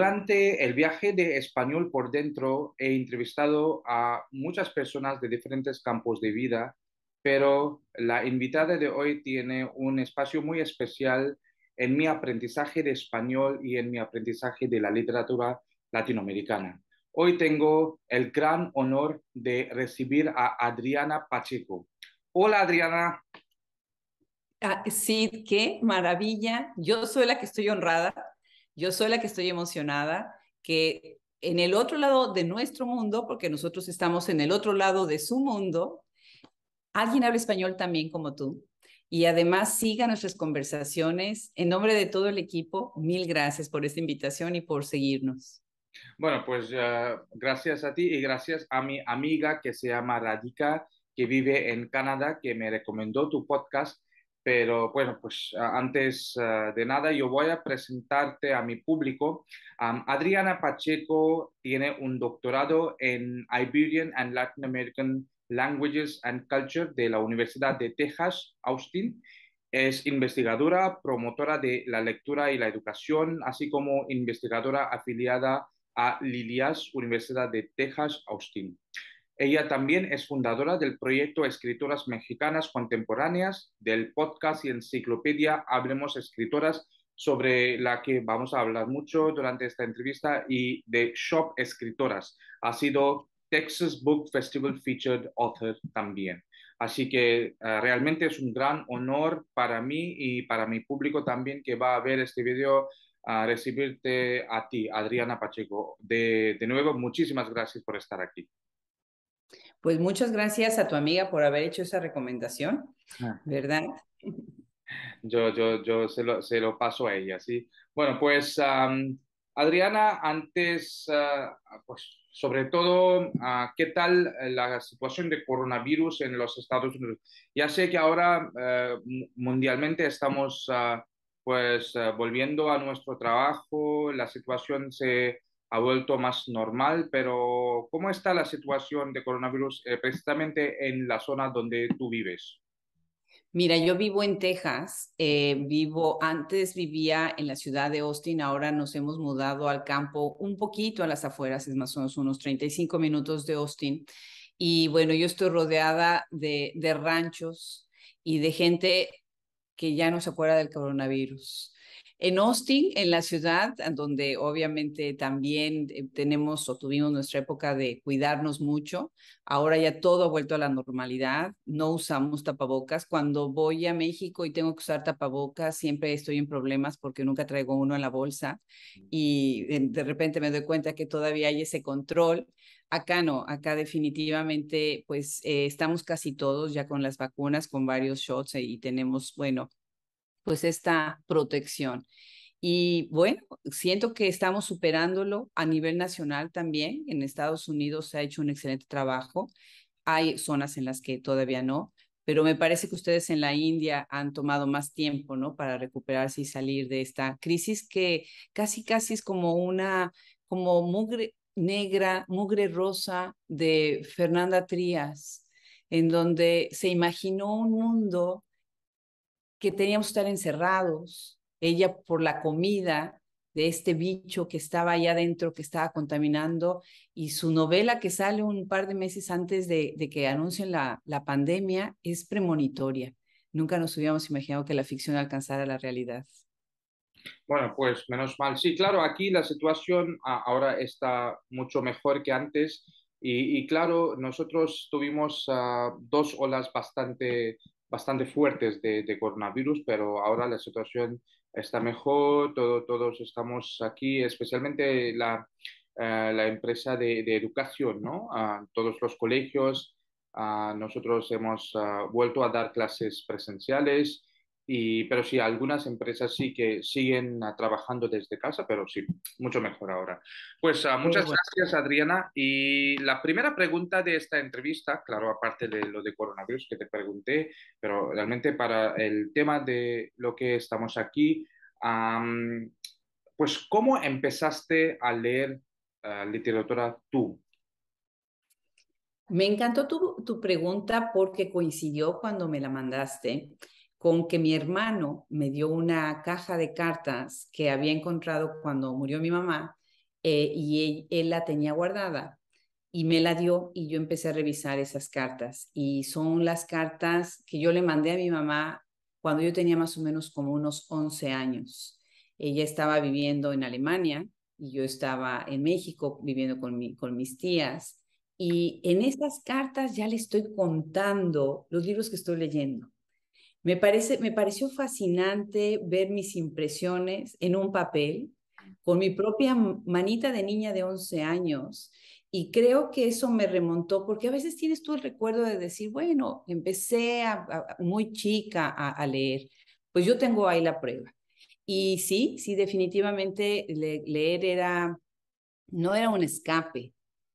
Durante el viaje de Español por Dentro he entrevistado a muchas personas de diferentes campos de vida, pero la invitada de hoy tiene un espacio muy especial en mi aprendizaje de español y en mi aprendizaje de la literatura latinoamericana. Hoy tengo el gran honor de recibir a Adriana Pacheco. Hola Adriana. Sí, qué maravilla. Yo soy la que estoy honrada, yo soy la que estoy emocionada, que en el otro lado de nuestro mundo, porque nosotros estamos en el otro lado de su mundo, alguien habla español también como tú. Y además siga nuestras conversaciones. En nombre de todo el equipo, mil gracias por esta invitación y por seguirnos. Bueno, pues gracias a ti y gracias a mi amiga que se llama Radhika, que vive en Canadá, que me recomendó tu podcast. Pero bueno, pues antes de nada, yo voy a presentarte a mi público. Adriana Pacheco tiene un doctorado en Iberian and Latin American Languages and Culture de la Universidad de Texas, Austin. Es investigadora, promotora de la lectura y la educación, así como investigadora afiliada a Lilias, Universidad de Texas, Austin. Ella también es fundadora del proyecto Escritoras Mexicanas Contemporáneas, del podcast y enciclopedia Hablemos Escritoras, sobre la que vamos a hablar mucho durante esta entrevista, y de Shop Escritoras. Ha sido Texas Book Festival Featured Author también. Así que realmente es un gran honor para mí y para mi público también que va a ver este video, a recibirte a ti, Adriana Pacheco. De nuevo, muchísimas gracias por estar aquí. Pues muchas gracias a tu amiga por haber hecho esa recomendación, ¿verdad? Yo se lo paso a ella, ¿sí? Bueno, pues Adriana, antes, pues sobre todo, ¿qué tal la situación de coronavirus en los Estados Unidos? Ya sé que ahora mundialmente estamos pues volviendo a nuestro trabajo, la situación se ha vuelto más normal, pero ¿cómo está la situación de coronavirus precisamente en la zona donde tú vives? Mira, yo vivo en Texas, antes vivía en la ciudad de Austin, ahora nos hemos mudado al campo un poquito a las afueras, es más o menos unos 35 minutos de Austin. Y bueno, yo estoy rodeada de ranchos y de gente que ya no se acuerda del coronavirus. En Austin, en la ciudad, donde obviamente también tenemos o tuvimos nuestra época de cuidarnos mucho, ahora ya todo ha vuelto a la normalidad, no usamos tapabocas. Cuando voy a México y tengo que usar tapabocas, siempre estoy en problemas porque nunca traigo uno en la bolsa y de repente me doy cuenta que todavía hay ese control. Acá no, acá definitivamente pues estamos casi todos ya con las vacunas, con varios shots y tenemos, bueno, pues esta protección. Y bueno, siento que estamos superándolo a nivel nacional también. En Estados Unidos se ha hecho un excelente trabajo. Hay zonas en las que todavía no, pero me parece que ustedes en la India han tomado más tiempo, ¿no? Para recuperarse y salir de esta crisis que casi, casi es como como mugre negra, mugre rosa de Fernanda Trías, en donde se imaginó un mundo que teníamos que estar encerrados, ella por la comida de este bicho que estaba allá adentro, que estaba contaminando, y su novela que sale un par de meses antes de que anuncien la pandemia es premonitoria. Nunca nos hubiéramos imaginado que la ficción alcanzara la realidad. Bueno, pues menos mal. Sí, claro, aquí la situación ahora está mucho mejor que antes y claro, nosotros tuvimos dos olas bastante fuertes de coronavirus, pero ahora la situación está mejor, todos estamos aquí, especialmente la empresa de educación, ¿no? Todos los colegios, nosotros hemos vuelto a dar clases presenciales. Pero sí, algunas empresas sí que siguen trabajando desde casa, pero sí, mucho mejor ahora. Pues Qué muchas bueno. gracias, Adriana. Y la primera pregunta de esta entrevista, claro, aparte de lo de coronavirus que te pregunté, pero realmente para el tema de lo que estamos aquí, am, pues ¿cómo empezaste a leer literatura tú? Me encantó tu pregunta porque coincidió cuando me la mandaste con que mi hermano me dio una caja de cartas que había encontrado cuando murió mi mamá y él la tenía guardada y me la dio y yo empecé a revisar esas cartas. Y son las cartas que yo le mandé a mi mamá cuando yo tenía más o menos como unos 11 años. Ella estaba viviendo en Alemania y yo estaba en México viviendo con mis tías. Y en esas cartas ya le estoy contando los libros que estoy leyendo. Me pareció fascinante ver mis impresiones en un papel con mi propia manita de niña de 11 años. Y creo que eso me remontó, porque a veces tienes tú el recuerdo de decir, bueno, empecé muy chica a leer, pues yo tengo ahí la prueba. Y sí, sí, definitivamente leer no era un escape,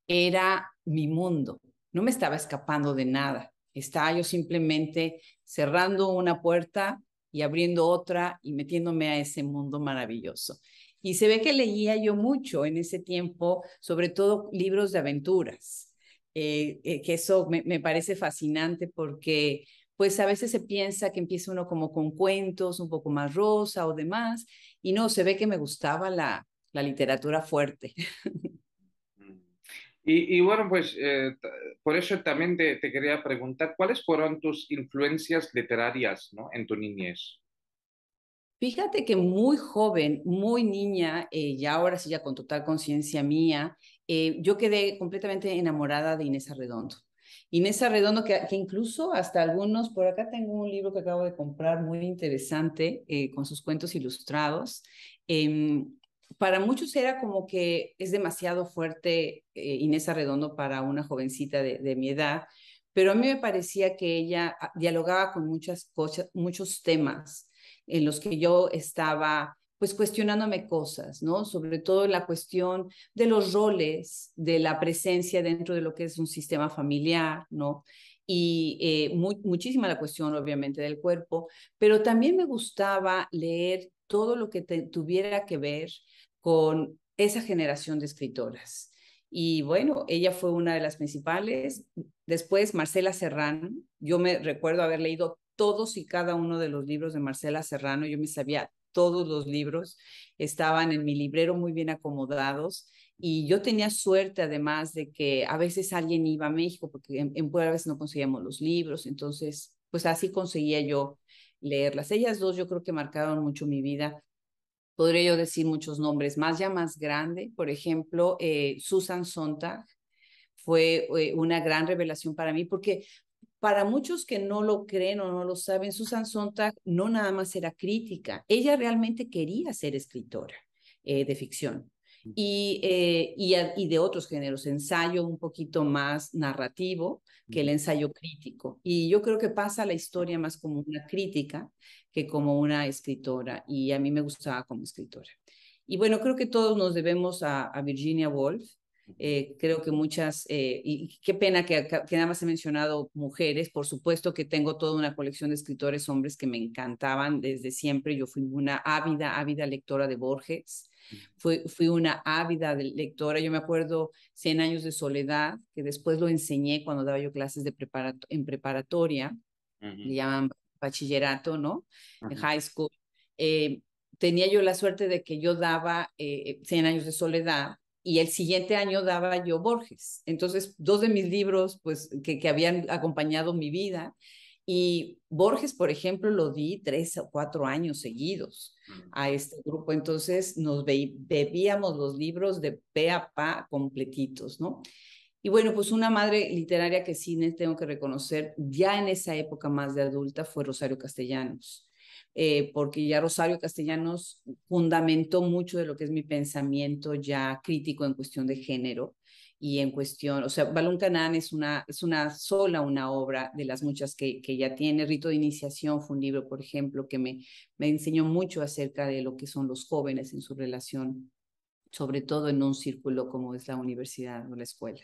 era mi mundo. No me estaba escapando de nada. Estaba yo simplemente cerrando una puerta y abriendo otra y metiéndome a ese mundo maravilloso. Y se ve que leía yo mucho en ese tiempo, sobre todo libros de aventuras, que eso me parece fascinante porque pues a veces se piensa que empieza uno como con cuentos un poco más rosa o demás, y no, se ve que me gustaba la literatura fuerte. Mm. Y bueno, pues por eso también te quería preguntar, ¿cuáles fueron tus influencias literarias, ¿no? En tu niñez? Fíjate que muy joven, muy niña, ya ahora sí ya con total conciencia mía, yo quedé completamente enamorada de Inés Arredondo. Inés Arredondo, que incluso hasta algunos, por acá tengo un libro que acabo de comprar muy interesante, con sus cuentos ilustrados. Para muchos era como que es demasiado fuerte, Inés Arredondo para una jovencita de mi edad, pero a mí me parecía que ella dialogaba con muchas cosas, muchos temas en los que yo estaba pues cuestionándome cosas, ¿no? Sobre todo la cuestión de los roles, de la presencia dentro de lo que es un sistema familiar, ¿no? Y muchísima la cuestión, obviamente, del cuerpo, pero también me gustaba leer todo lo que tuviera que ver con esa generación de escritoras. Y bueno, ella fue una de las principales. Después, Marcela Serrano. Yo me recuerdo haber leído todos y cada uno de los libros de Marcela Serrano. Yo me sabía todos los libros. Estaban en mi librero muy bien acomodados. Y yo tenía suerte, además, de que a veces alguien iba a México, porque en Puebla a veces no conseguíamos los libros. Entonces, pues así conseguía yo leerlas. Ellas dos yo creo que marcaron mucho mi vida. Podría yo decir muchos nombres más, ya más grande. Por ejemplo, Susan Sontag fue una gran revelación para mí, porque para muchos que no lo creen o no lo saben, Susan Sontag no nada más era crítica, ella realmente quería ser escritora de ficción. Y de otros géneros, ensayo un poquito más narrativo que el ensayo crítico. Y yo creo que pasa la historia más como una crítica que como una escritora. Y a mí me gustaba como escritora. Y bueno, creo que todos nos debemos a Virginia Woolf. Creo que muchas, y qué pena que nada más he mencionado mujeres, por supuesto que tengo toda una colección de escritores hombres que me encantaban desde siempre. Yo fui una ávida lectora de Borges, fui una ávida lectora. Yo me acuerdo Cien años de soledad, que después lo enseñé cuando daba yo clases en preparatoria, le Ujú, llaman bachillerato, ¿no? En ujú. high school. Eh, Tenía yo la suerte de que yo daba Cien años de soledad y el siguiente año daba yo Borges. Entonces, dos de mis libros, pues, que habían acompañado mi vida. Y Borges, por ejemplo, lo di 3 o 4 años seguidos a este grupo. Entonces, bebíamos los libros de pe a pa completitos, ¿no? Y bueno, pues una madre literaria que sí tengo que reconocer, ya en esa época más de adulta, fue Rosario Castellanos, porque ya Rosario Castellanos fundamentó mucho de lo que es mi pensamiento ya crítico en cuestión de género y en cuestión, o sea, Balún Canán una obra de las muchas que ya tiene. Rito de Iniciación fue un libro, por ejemplo, que me enseñó mucho acerca de lo que son los jóvenes en su relación, sobre todo en un círculo como es la universidad o la escuela.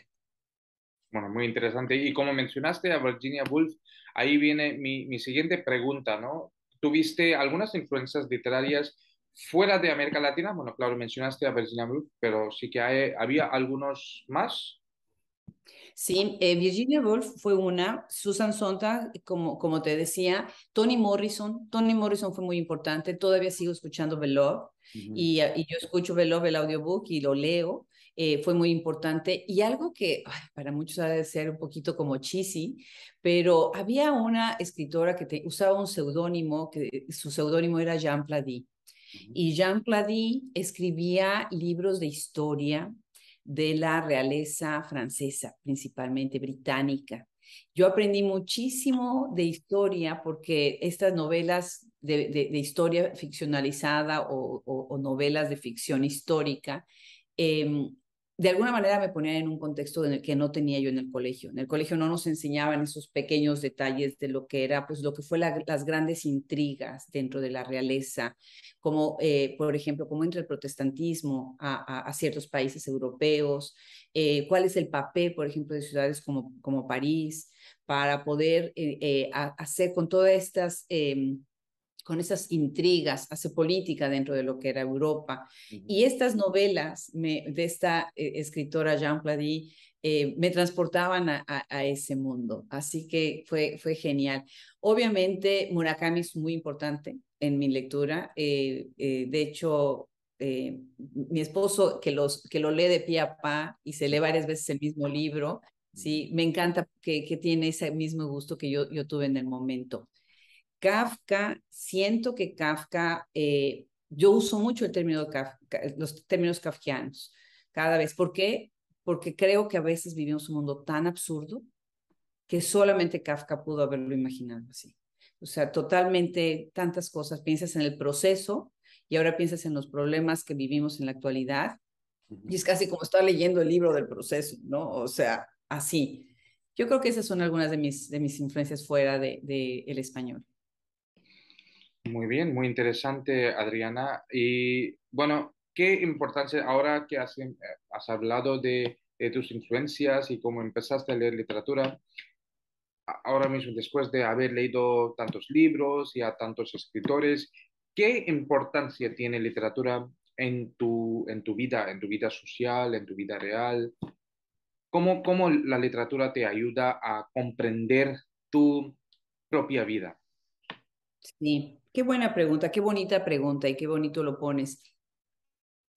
Bueno, muy interesante. Y como mencionaste a Virginia Woolf, ahí viene mi siguiente pregunta, ¿no? ¿Tuviste algunas influencias literarias fuera de América Latina? Bueno, claro, mencionaste a Virginia Woolf, pero sí que había algunos más. Sí, Virginia Woolf fue una, Susan Sontag, como te decía, Toni Morrison fue muy importante, todavía sigo escuchando Beloved Ujú. y yo escucho Beloved, el audiobook y lo leo, fue muy importante y algo que ay, para muchos ha de ser un poquito como cheesy, pero había una escritora que usaba un seudónimo, que su seudónimo era Jean Plady. Ujú. Y Jean Plady escribía libros de historia de la realeza francesa, principalmente británica. Yo aprendí muchísimo de historia porque estas novelas de historia ficcionalizada o novelas de ficción histórica eh, de alguna manera me ponían en un contexto en el que no tenía yo en el colegio. En el colegio no nos enseñaban esos pequeños detalles de lo que era, pues lo que fue las grandes intrigas dentro de la realeza, como por ejemplo, cómo entra el protestantismo a ciertos países europeos, cuál es el papel, por ejemplo, de ciudades como París, para poder hacer con esas intrigas, hace política dentro de lo que era Europa. Ujú. Y estas novelas de esta escritora Jean Plady me transportaban a ese mundo. Así que fue genial. Obviamente, Murakami es muy importante en mi lectura. De hecho, mi esposo, que lo lee de pie a pa y se lee varias veces el mismo libro, sí, me encanta que tiene ese mismo gusto que yo tuve en el momento. Kafka, siento que Kafka, yo uso mucho el término Kafka, los términos kafkianos cada vez. ¿Por qué? Porque creo que a veces vivimos un mundo tan absurdo que solamente Kafka pudo haberlo imaginado así. O sea, totalmente tantas cosas. Piensas en el proceso y ahora piensas en los problemas que vivimos en la actualidad y Ujú. es casi como estar leyendo el libro del proceso, ¿no? O sea, así. Yo creo que esas son algunas de mis influencias fuera de el español. Muy bien, muy interesante, Adriana. Y bueno, ¿qué importancia ahora que has hablado de tus influencias y cómo empezaste a leer literatura? Ahora mismo, después de haber leído tantos libros y a tantos escritores, ¿qué importancia tiene literatura en tu vida social, en tu vida real? ¿Cómo la literatura te ayuda a comprender tu propia vida? Sí, qué buena pregunta, qué bonita pregunta y qué bonito lo pones.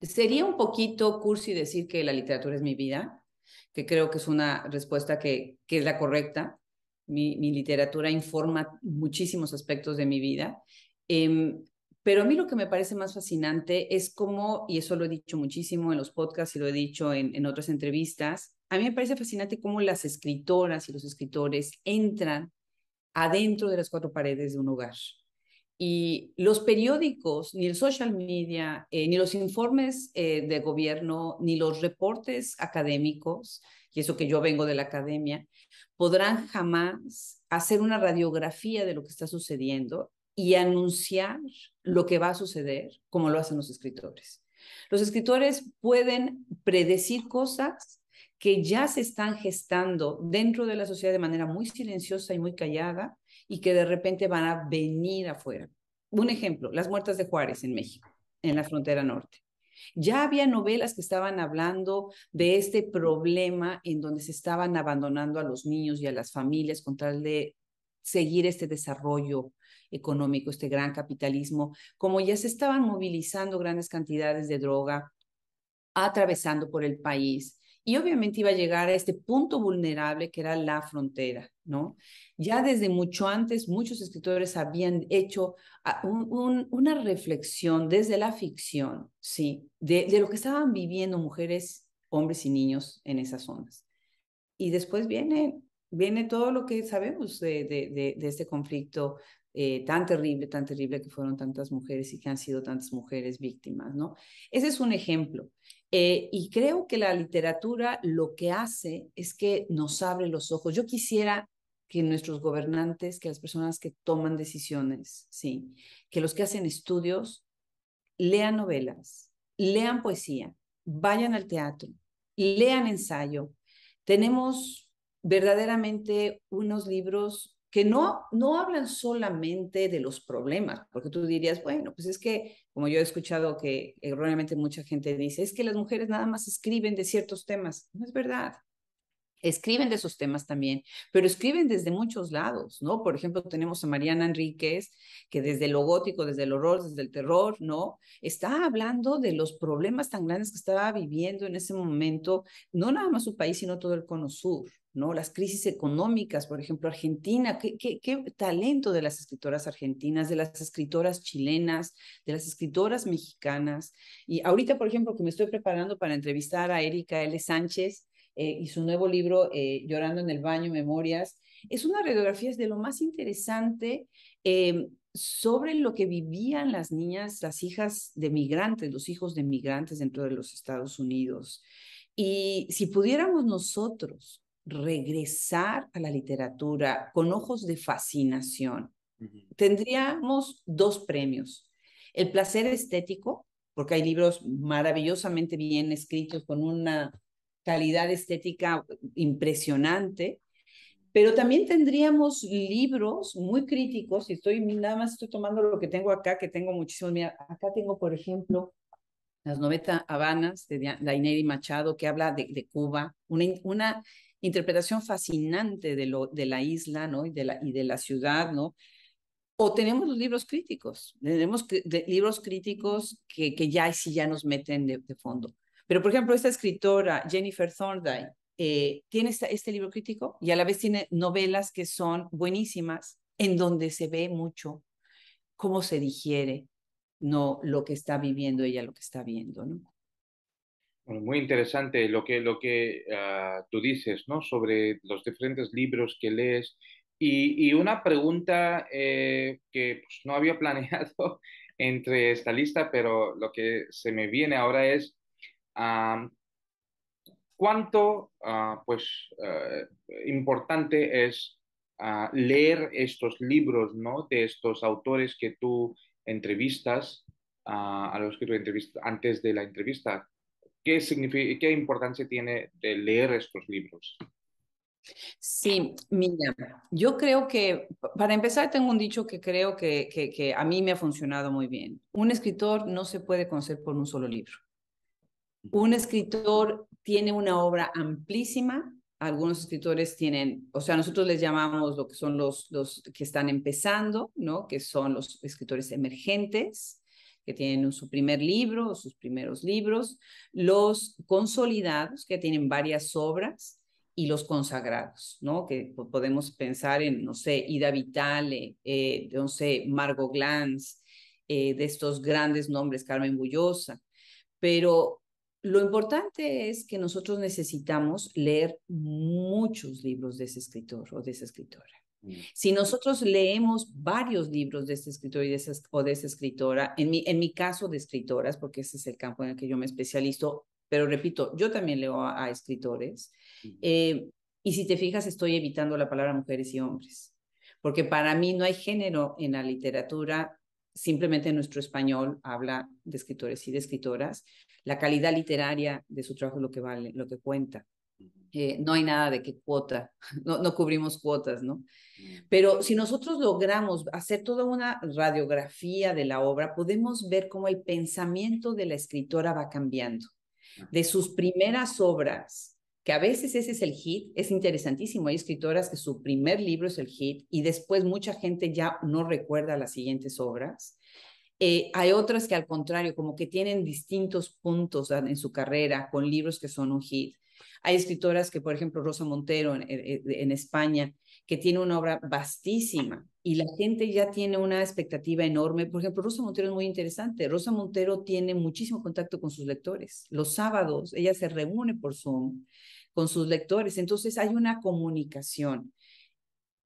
Sería un poquito cursi decir que la literatura es mi vida, que creo que es una respuesta que es la correcta. Mi literatura informa muchísimos aspectos de mi vida. Em, pero a mí lo que me parece más fascinante es cómo, y eso lo he dicho muchísimo en los podcasts y lo he dicho en otras entrevistas, a mí me parece fascinante cómo las escritoras y los escritores entran adentro de las cuatro paredes de un hogar. Y los periódicos, ni el social media, ni los informes de gobierno, ni los reportes académicos, y eso que yo vengo de la academia, podrán jamás hacer una radiografía de lo que está sucediendo y anunciar lo que va a suceder como lo hacen los escritores. Los escritores pueden predecir cosas que ya se están gestando dentro de la sociedad de manera muy silenciosa y muy callada y que de repente van a venir afuera. Un ejemplo, las muertas de Juárez en México, en la frontera norte. Ya había novelas que estaban hablando de este problema en donde se estaban abandonando a los niños y a las familias con tal de seguir este desarrollo económico, este gran capitalismo, como ya se estaban movilizando grandes cantidades de droga, atravesando por el país. Y obviamente iba a llegar a este punto vulnerable que era la frontera, ¿no? Ya desde mucho antes, muchos escritores habían hecho una reflexión desde la ficción, ¿sí? De lo que estaban viviendo mujeres, hombres y niños en esas zonas. Y después viene todo lo que sabemos de este conflicto tan terrible que fueron tantas mujeres y que han sido tantas mujeres víctimas, ¿no? Ese es un ejemplo. Y creo que la literatura lo que hace es que nos abre los ojos. Yo quisiera que nuestros gobernantes, que las personas que toman decisiones, sí, que los que hacen estudios lean novelas, lean poesía, vayan al teatro, lean ensayo. Tenemos verdaderamente unos libros que no hablan solamente de los problemas, porque tú dirías, bueno, pues es que, como yo he escuchado que erróneamente mucha gente dice, es que las mujeres nada más escriben de ciertos temas. No es verdad. escriben de esos temas también, pero escriben desde muchos lados, ¿no? Por ejemplo, tenemos a Mariana Enríquez, que desde lo gótico, desde el horror, desde el terror, ¿no? Está hablando de los problemas tan grandes que estaba viviendo en ese momento, no nada más su país, sino todo el Cono Sur, ¿no? Las crisis económicas, por ejemplo, Argentina, qué talento de las escritoras argentinas, de las escritoras chilenas, de las escritoras mexicanas. Y ahorita, por ejemplo, que me estoy preparando para entrevistar a Erika L. Sánchez, y su nuevo libro, Llorando en el baño, Memorias, es una radiografía de lo más interesante sobre lo que vivían las niñas, las hijas de migrantes, los hijos de migrantes dentro de los Estados Unidos. Y si pudiéramos nosotros regresar a la literatura con ojos de fascinación, tendríamos dos premios. El placer estético, porque hay libros maravillosamente bien escritos con una calidad estética impresionante, pero también tendríamos libros muy críticos, y nada más estoy tomando lo que tengo acá, que tengo muchísimos. Mira, acá tengo, por ejemplo, Las 90 Habanas de Daineri Machado, que habla de Cuba, una interpretación fascinante de la isla, ¿no? Y de la ciudad, ¿no? O tenemos los libros críticos, tenemos libros críticos que ya sí ya nos meten de fondo. Pero, por ejemplo, esta escritora, Jennifer Thorndike, tiene este libro crítico y a la vez tiene novelas que son buenísimas, en donde se ve mucho cómo se digiere, no lo que está viviendo ella, lo que está viendo, ¿no? Bueno, muy interesante lo que tú dices, ¿no? Sobre los diferentes libros que lees. Y una pregunta que pues, no había planeado entre esta lista, pero lo que se me viene ahora es ah, cuánto importante es leer estos libros, ¿no? De estos autores que tú entrevistas, a los que tú entrevistas antes de la entrevista. ¿Qué significa, qué importancia tiene de leer estos libros? Sí, mira, yo creo que, para empezar, tengo un dicho que creo que a mí me ha funcionado muy bien. Un escritor no se puede conocer por un solo libro. Un escritor tiene una obra amplísima. Algunos escritores tienen, o sea, nosotros les llamamos lo que son los que están empezando, ¿no? Que son los escritores emergentes, que tienen su primer libro o sus primeros libros, los consolidados, que tienen varias obras, y los consagrados, ¿no? Que podemos pensar en, no sé, Ida Vitale, no sé, Margot Glantz, de estos grandes nombres, Carmen Bullosa. Pero lo importante es que nosotros necesitamos leer muchos libros de ese escritor o de esa escritora. Mm. Si nosotros leemos varios libros de ese escritor o de esa escritora, en mi caso de escritoras, porque ese es el campo en el que yo me especializo, pero repito, yo también leo a escritores, eh, y si te fijas, estoy evitando la palabra mujeres y hombres, porque para mí no hay género en la literatura, simplemente nuestro español habla de escritores y de escritoras. La calidad literaria de su trabajo es lo que vale, lo que cuenta. No hay nada de qué cuota, no cubrimos cuotas, ¿no? Pero si nosotros logramos hacer toda una radiografía de la obra, podemos ver cómo el pensamiento de la escritora va cambiando. De sus primeras obras, que a veces ese es el hit, es interesantísimo. Hay escritoras que su primer libro es el hit y después mucha gente ya no recuerda las siguientes obras. Hay otras que al contrario, como que tienen distintos puntos en su carrera con libros que son un hit. Hay escritoras que, por ejemplo, Rosa Montero en España, que tiene una obra vastísima y la gente ya tiene una expectativa enorme. Por ejemplo, Rosa Montero es muy interesante. Rosa Montero tiene muchísimo contacto con sus lectores. Los sábados ella se reúne por Zoom con sus lectores. Entonces hay una comunicación.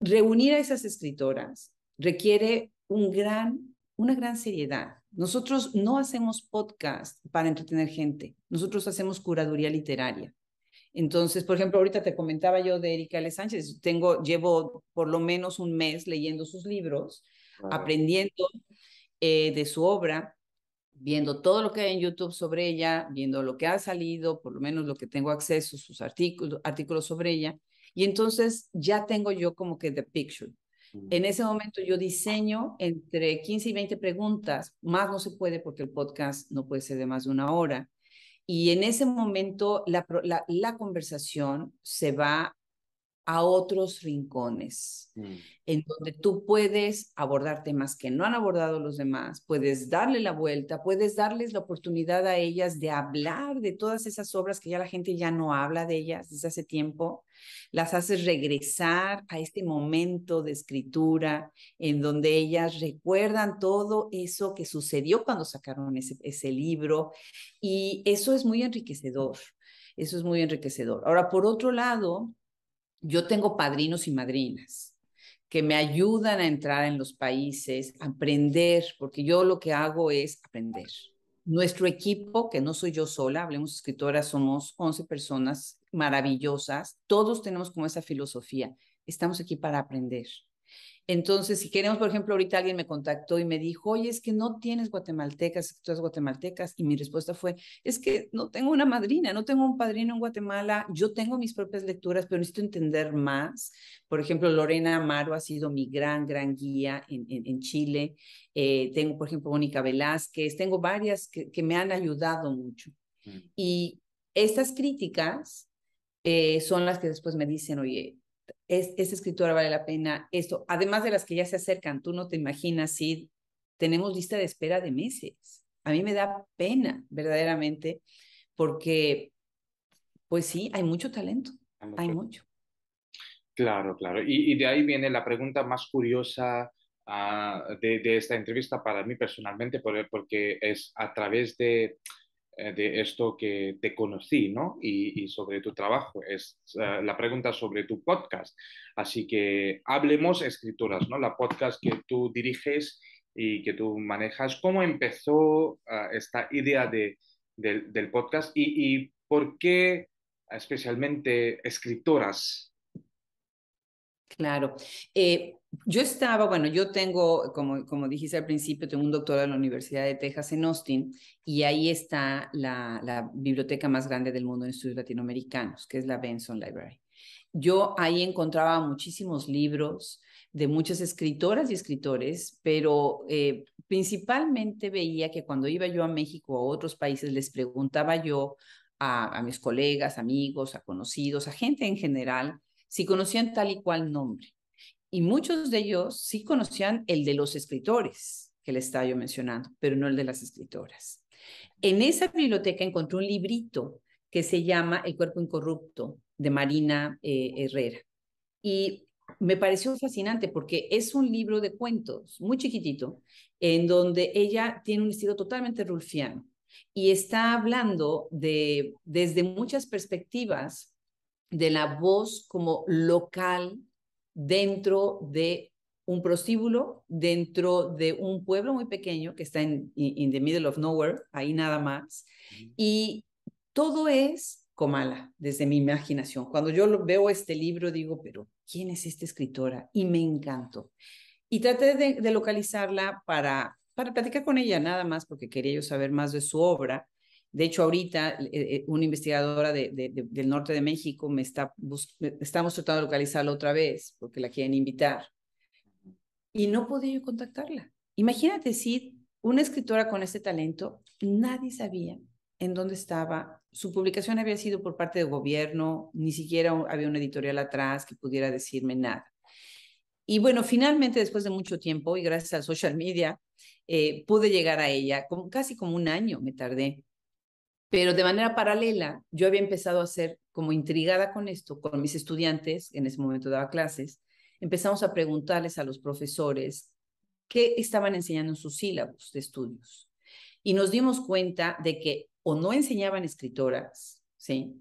Reunir a esas escritoras requiere una gran seriedad. Nosotros no hacemos podcast para entretener gente, nosotros hacemos curaduría literaria. Entonces, por ejemplo, ahorita te comentaba yo de Erika L. Sánchez, llevo por lo menos un mes leyendo sus libros, Claro. aprendiendo de su obra, viendo todo lo que hay en YouTube sobre ella, viendo lo que ha salido, por lo menos lo que tengo acceso, sus artículos sobre ella, y entonces ya tengo yo como que the picture. En ese momento yo diseño entre 15 y 20 preguntas, más no se puede porque el podcast no puede ser de más de una hora. Y en ese momento la conversación se va a otros rincones, en donde tú puedes abordar temas que no han abordado los demás, puedes darle la vuelta, puedes darles la oportunidad a ellas de hablar de todas esas obras que ya la gente ya no habla de ellas desde hace tiempo, las haces regresar a este momento de escritura en donde ellas recuerdan todo eso que sucedió cuando sacaron ese libro, y eso es muy enriquecedor. Eso es muy enriquecedor. Ahora, por otro lado, yo tengo padrinos y madrinas que me ayudan a entrar en los países, a aprender, porque yo lo que hago es aprender. Nuestro equipo, que no soy yo sola, Hablemos Escritoras, somos 11 personas maravillosas, todos tenemos como esa filosofía, estamos aquí para aprender. Entonces, si queremos, por ejemplo, ahorita alguien me contactó y me dijo, oye, es que no tienes guatemaltecas, escritoras guatemaltecas, y mi respuesta fue, es que no tengo una madrina, no tengo un padrino en Guatemala, yo tengo mis propias lecturas, pero necesito entender más. Por ejemplo, Lorena Amaro ha sido mi gran guía en Chile. Tengo, por ejemplo, Mónica Velázquez, tengo varias que me han ayudado mucho. Y estas críticas son las que después me dicen, oye, esta escritora vale la pena esto, además de las que ya se acercan, tú no te imaginas si tenemos lista de espera de meses. A mí me da pena, verdaderamente, porque, pues sí, hay mucho talento, hay mucho. Claro, claro. Y de ahí viene la pregunta más curiosa de esta entrevista para mí personalmente, porque es a través de esto que te conocí, ¿no? Y sobre tu trabajo. Es la pregunta sobre tu podcast. Así que hablemos escritoras, ¿no? La podcast que tú diriges y que tú manejas. ¿Cómo empezó esta idea del podcast y por qué especialmente escritoras? Claro. Yo estaba, bueno, yo tengo, como dijiste al principio, tengo un doctorado en la Universidad de Texas en Austin, y ahí está la biblioteca más grande del mundo en estudios latinoamericanos, que es la Benson Library. Yo ahí encontraba muchísimos libros de muchas escritoras y escritores, pero principalmente veía que cuando iba yo a México o a otros países, les preguntaba yo a mis colegas, amigos, a conocidos, a gente en general, si conocían tal y cual nombre. Y muchos de ellos sí conocían el de los escritores que le estaba yo mencionando, pero no el de las escritoras. En esa biblioteca encontré un librito que se llama El cuerpo incorrupto, de Marina Herrera. Y me pareció fascinante porque es un libro de cuentos muy chiquitito, en donde ella tiene un estilo totalmente rulfiano y está hablando desde muchas perspectivas de la voz como local dentro de un prostíbulo, dentro de un pueblo muy pequeño que está in the middle of nowhere, ahí nada más. Y todo es Comala, desde mi imaginación. Cuando yo veo este libro, digo, pero ¿quién es esta escritora? Y me encantó. Y traté de localizarla para platicar con ella nada más, porque quería yo saber más de su obra. De hecho, ahorita una investigadora del norte de México estamos tratando de localizarla otra vez, porque la quieren invitar. Y no podía yo contactarla. Imagínate si una escritora con este talento, nadie sabía en dónde estaba. Su publicación había sido por parte del gobierno, ni siquiera había una editorial atrás que pudiera decirme nada. Y bueno, finalmente, después de mucho tiempo y gracias al social media, pude llegar a ella, casi como un año me tardé. Pero de manera paralela, yo había empezado a ser como intrigada con esto, con mis estudiantes, en ese momento daba clases, empezamos a preguntarles a los profesores qué estaban enseñando en sus sílabos de estudios. Y nos dimos cuenta de que o no enseñaban escritoras, ¿sí?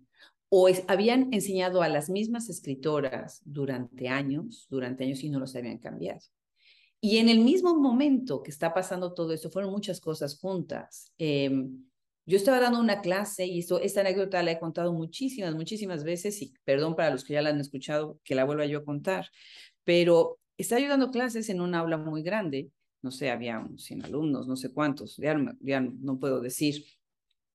O habían enseñado a las mismas escritoras durante años y no los habían cambiado. Y en el mismo momento que está pasando todo esto, fueron muchas cosas juntas. Yo estaba dando una clase y esta anécdota la he contado muchísimas veces, y perdón para los que ya la han escuchado que la vuelva yo a contar, pero estaba yo dando clases en un aula muy grande, no sé, había unos 100 alumnos, no sé cuántos, ya no puedo decir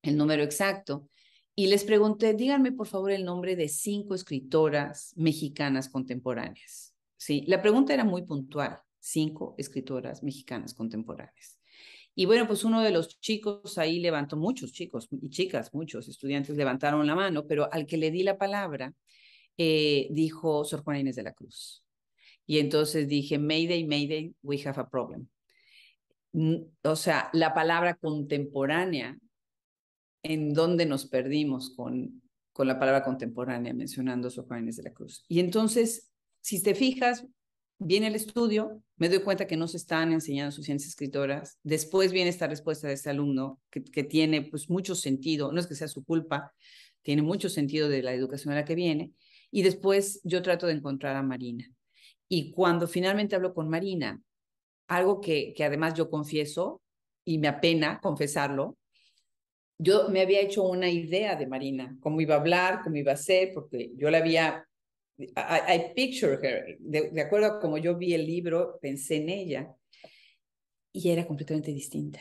el número exacto, y les pregunté, díganme por favor el nombre de 5 escritoras mexicanas contemporáneas. Sí, la pregunta era muy puntual, 5 escritoras mexicanas contemporáneas. Y bueno, pues uno de los chicos ahí levantó, muchos chicos y chicas, muchos estudiantes levantaron la mano, pero al que le di la palabra, dijo Sor Juana Inés de la Cruz. Y entonces dije, Mayday, Mayday, we have a problem. O sea, la palabra contemporánea, en donde nos perdimos con la palabra contemporánea, mencionando a Sor Juana Inés de la Cruz. Y entonces, si te fijas, viene el estudio, me doy cuenta que no se están enseñando suficientes escritoras. Después viene esta respuesta de este alumno que tiene pues mucho sentido, no es que sea su culpa, tiene mucho sentido de la educación a la que viene. Y después yo trato de encontrar a Marina. Y cuando finalmente hablo con Marina, algo que además yo confieso y me apena confesarlo, yo me había hecho una idea de Marina, cómo iba a hablar, cómo iba a ser, porque yo la había, I picture her, de acuerdo a cómo yo vi el libro, pensé en ella y era completamente distinta.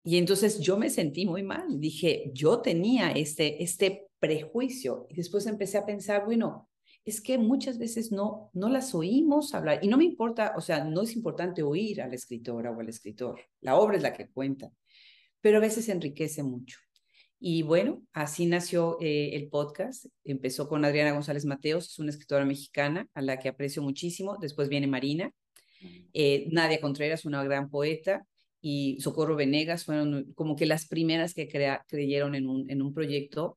Y entonces yo me sentí muy mal, dije, yo tenía este prejuicio y después empecé a pensar, bueno, es que muchas veces no las oímos hablar y no me importa, o sea, no es importante oír a la escritora o al escritor, la obra es la que cuenta, pero a veces enriquece mucho. Y bueno, así nació el podcast. Empezó con Adriana González Mateos, es una escritora mexicana a la que aprecio muchísimo. Después viene Marina, Nadia Contreras, una gran poeta, y Socorro Venegas fueron como que las primeras que creyeron en un proyecto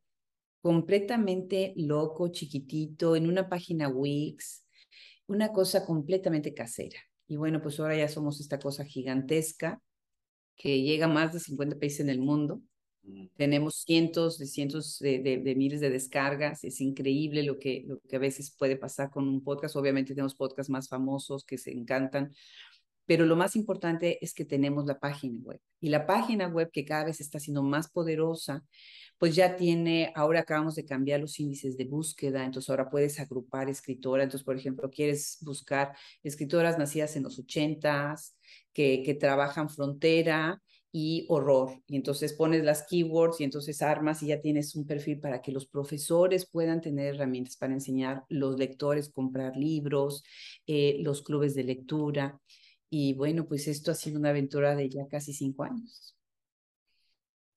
completamente loco, chiquitito, en una página Wix, una cosa completamente casera. Y bueno, pues ahora ya somos esta cosa gigantesca que llega a más de 50 países en el mundo. Tenemos cientos de miles de descargas. Es increíble lo que a veces puede pasar con un podcast. Obviamente tenemos podcasts más famosos que se encantan, pero lo más importante es que tenemos la página web. Y la página web que cada vez está siendo más poderosa, pues ya tiene, ahora acabamos de cambiar los índices de búsqueda, entonces ahora puedes agrupar escritoras. Entonces, por ejemplo, quieres buscar escritoras nacidas en los 80s, que trabajan frontera y horror. Y entonces pones las keywords y entonces armas y ya tienes un perfil para que los profesores puedan tener herramientas para enseñar, los lectores comprar libros, los clubes de lectura. Y bueno, pues esto ha sido una aventura de ya casi 5 años.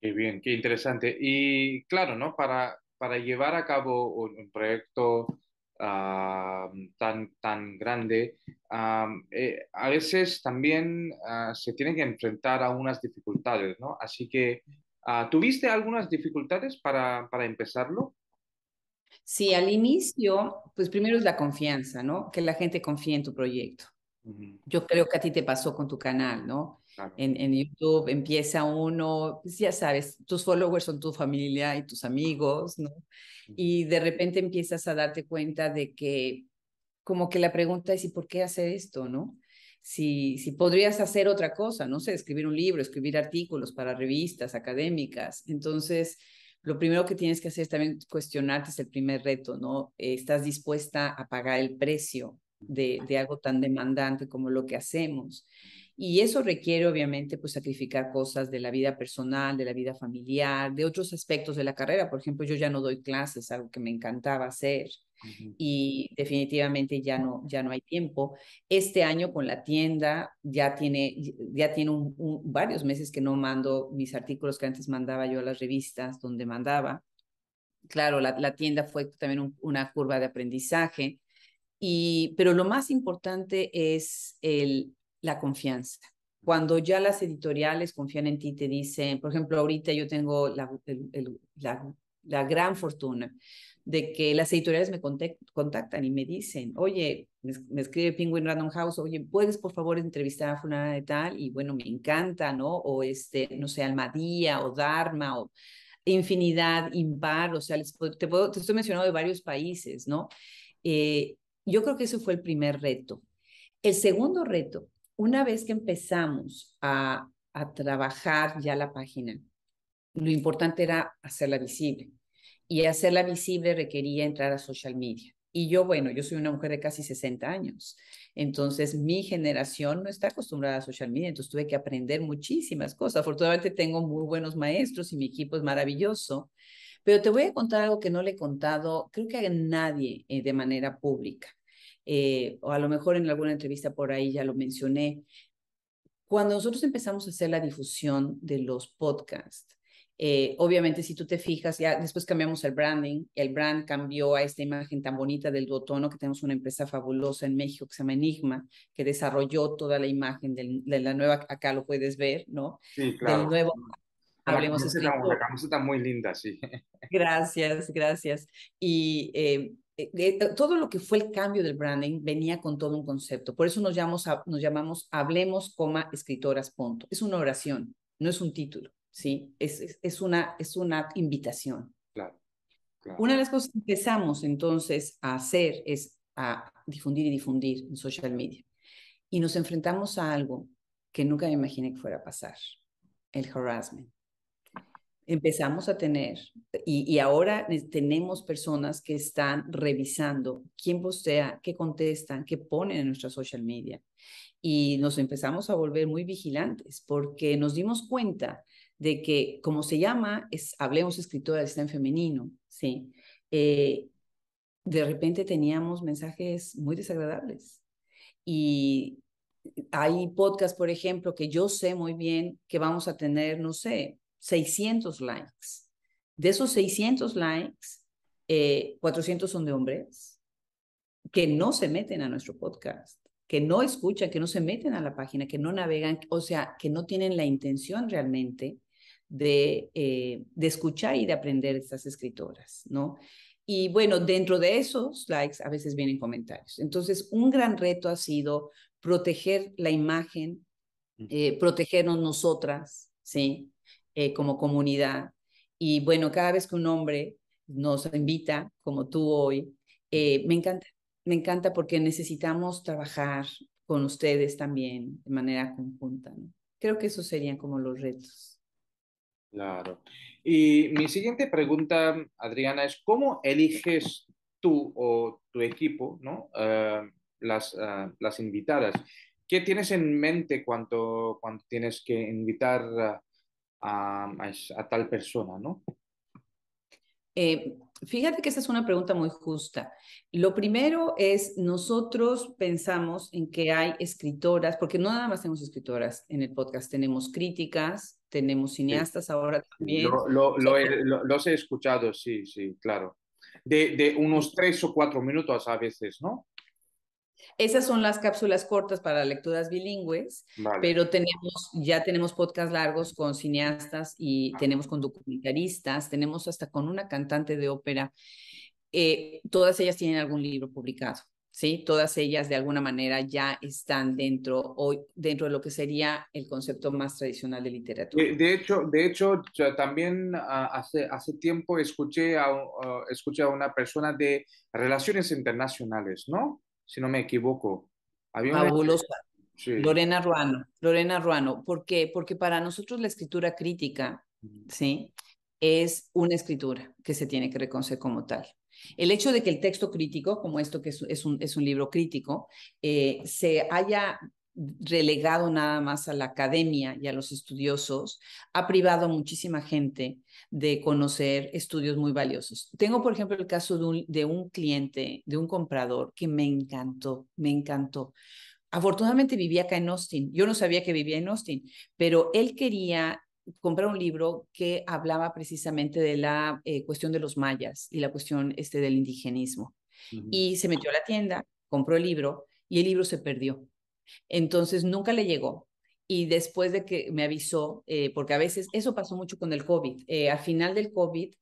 Qué bien, qué interesante. Y claro, ¿no? Para llevar a cabo un proyecto tan grande, a veces también se tienen que enfrentar a unas dificultades, ¿no? Así que, ¿tuviste algunas dificultades para empezarlo? Sí, al inicio, pues primero es la confianza, ¿no? Que la gente confíe en tu proyecto. Ujú, Yo creo que a ti te pasó con tu canal, ¿no? claro. En YouTube empieza uno, pues ya sabes, tus followers son tu familia y tus amigos, ¿no? Ujú, Y de repente empiezas a darte cuenta de que como que la pregunta es, ¿y por qué hacer esto, no? Si podrías hacer otra cosa, no sé, escribir un libro, escribir artículos para revistas académicas. Entonces, lo primero que tienes que hacer es también cuestionarte, es el primer reto, ¿no? ¿Estás dispuesta a pagar el precio de algo tan demandante como lo que hacemos? Y eso requiere, obviamente, pues sacrificar cosas de la vida personal, de la vida familiar, de otros aspectos de la carrera. Por ejemplo, yo ya no doy clases, algo que me encantaba hacer ujú. y definitivamente ya no hay tiempo. Este año con la tienda ya tiene varios meses que no mando mis artículos que antes mandaba yo a las revistas donde mandaba. Claro, la tienda fue también una curva de aprendizaje, pero lo más importante es la confianza. Cuando ya las editoriales confían en ti, te dicen, por ejemplo, ahorita yo tengo la gran fortuna de que las editoriales me contactan y me dicen, oye, me escribe Penguin Random House, oye, ¿puedes por favor entrevistar a fulana de tal? Y bueno, me encanta, ¿no? O no sé, Almadía o Dharma o infinidad, impar, o sea, te estoy mencionando de varios países, ¿no? Eh, yo creo que ese fue el primer reto. El segundo reto, una vez que empezamos a trabajar ya la página, lo importante era hacerla visible. Y hacerla visible requería entrar a social media. Y yo, bueno, yo soy una mujer de casi 60 años. Entonces, mi generación no está acostumbrada a social media. Entonces, tuve que aprender muchísimas cosas. Afortunadamente, tengo muy buenos maestros y mi equipo es maravilloso. Pero te voy a contar algo que no le he contado, creo que a nadie de manera pública. O a lo mejor en alguna entrevista por ahí ya lo mencioné. Cuando nosotros empezamos a hacer la difusión de los podcasts, obviamente si tú te fijas, ya después cambiamos el branding, el brand cambió a esta imagen tan bonita del duotono, que tenemos una empresa fabulosa en México que se llama Enigma, que desarrolló toda la imagen de la nueva, acá lo puedes ver, ¿no? Sí, Del claro. nuevo Hablemos Una Escritor. camiseta muy linda, sí. Gracias, gracias. Y todo lo que fue el cambio del branding venía con todo un concepto. Por eso nos llamamos Hablemos, escritoras, punto. Es una oración, no es un título, ¿sí? Es una invitación. Claro, claro. Una de las cosas que empezamos entonces a hacer es a difundir y difundir en social media. Y nos enfrentamos a algo que nunca me imaginé que fuera a pasar, el harassment. Empezamos a tener, y ahora tenemos personas que están revisando quién postea, qué contestan, qué ponen en nuestra social media. Y nos empezamos a volver muy vigilantes porque nos dimos cuenta de que, como se llama, Hablemos Escritora, está en femenino, ¿sí? De repente teníamos mensajes muy desagradables. Y hay podcasts, por ejemplo, que yo sé muy bien que vamos a tener, no sé, 600 likes. De esos 600 likes, 400 son de hombres que no se meten a nuestro podcast, que no escuchan, que no se meten a la página, que no navegan, o sea, que no tienen la intención realmente de escuchar y de aprender de estas escritoras, ¿no? Y bueno, dentro de esos likes a veces vienen comentarios. Entonces, un gran reto ha sido proteger la imagen, protegernos nosotras, ¿sí? Como comunidad. Y bueno, cada vez que un hombre nos invita, como tú hoy, me encanta, me encanta porque necesitamos trabajar con ustedes también de manera conjunta, ¿no? Creo que esos serían como los retos. Claro. Y mi siguiente pregunta, Adriana, es ¿cómo eliges tú o tu equipo, ¿no? Las invitadas? ¿Qué tienes en mente cuando tienes que invitar a tal persona, ¿no? Fíjate que esa es una pregunta muy justa. Lo primero es, nosotros pensamos en que hay escritoras, porque no nada más tenemos escritoras en el podcast, tenemos críticas, tenemos Sí, cineastas ahora sí, también. O sea, los he escuchado, sí, sí, claro. De unos 3 o 4 minutos a veces, ¿no? esas son las cápsulas cortas para lecturas bilingües, Vale. pero ya tenemos podcasts largos con cineastas y tenemos con documentaristas, tenemos hasta con una cantante de ópera. Todas ellas tienen algún libro publicado, ¿sí? Todas ellas de alguna manera ya están dentro de lo que sería el concepto más tradicional de literatura. De hecho, yo también hace tiempo escuché a una persona de relaciones internacionales, ¿no? Si no me equivoco. Había una... Fabulosa. Sí. Lorena Ruano. ¿Por qué? Porque para nosotros la escritura crítica, ¿sí? Es una escritura que se tiene que reconocer como tal. El hecho de que el texto crítico, como esto que es un libro crítico, se haya relegado nada más a la academia y a los estudiosos, ha privado a muchísima gente de conocer estudios muy valiosos. Tengo, por ejemplo, el caso de un cliente, de un comprador que me encantó, me encantó. Afortunadamente vivía acá en Austin. Yo no sabía que vivía en Austin, pero él quería comprar un libro que hablaba precisamente de la cuestión de los mayas y la cuestión del indigenismo. Ujú. Y se metió a la tienda, compró el libro y el libro se perdió. Entonces nunca le llegó. Y después de que me avisó, porque a veces eso pasó mucho con el COVID. Al final del COVID,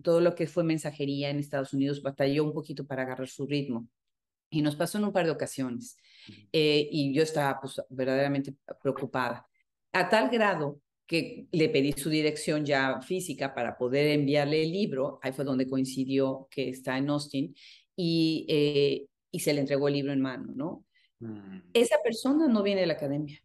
todo lo que fue mensajería en Estados Unidos batalló un poquito para agarrar su ritmo. Y nos pasó en un par de ocasiones. Y yo estaba pues, verdaderamente preocupada. A tal grado que le pedí su dirección ya física para poder enviarle el libro. Ahí fue donde coincidió que está en Austin. Y se le entregó el libro en mano, ¿no? Mm. Esa persona no viene de la academia.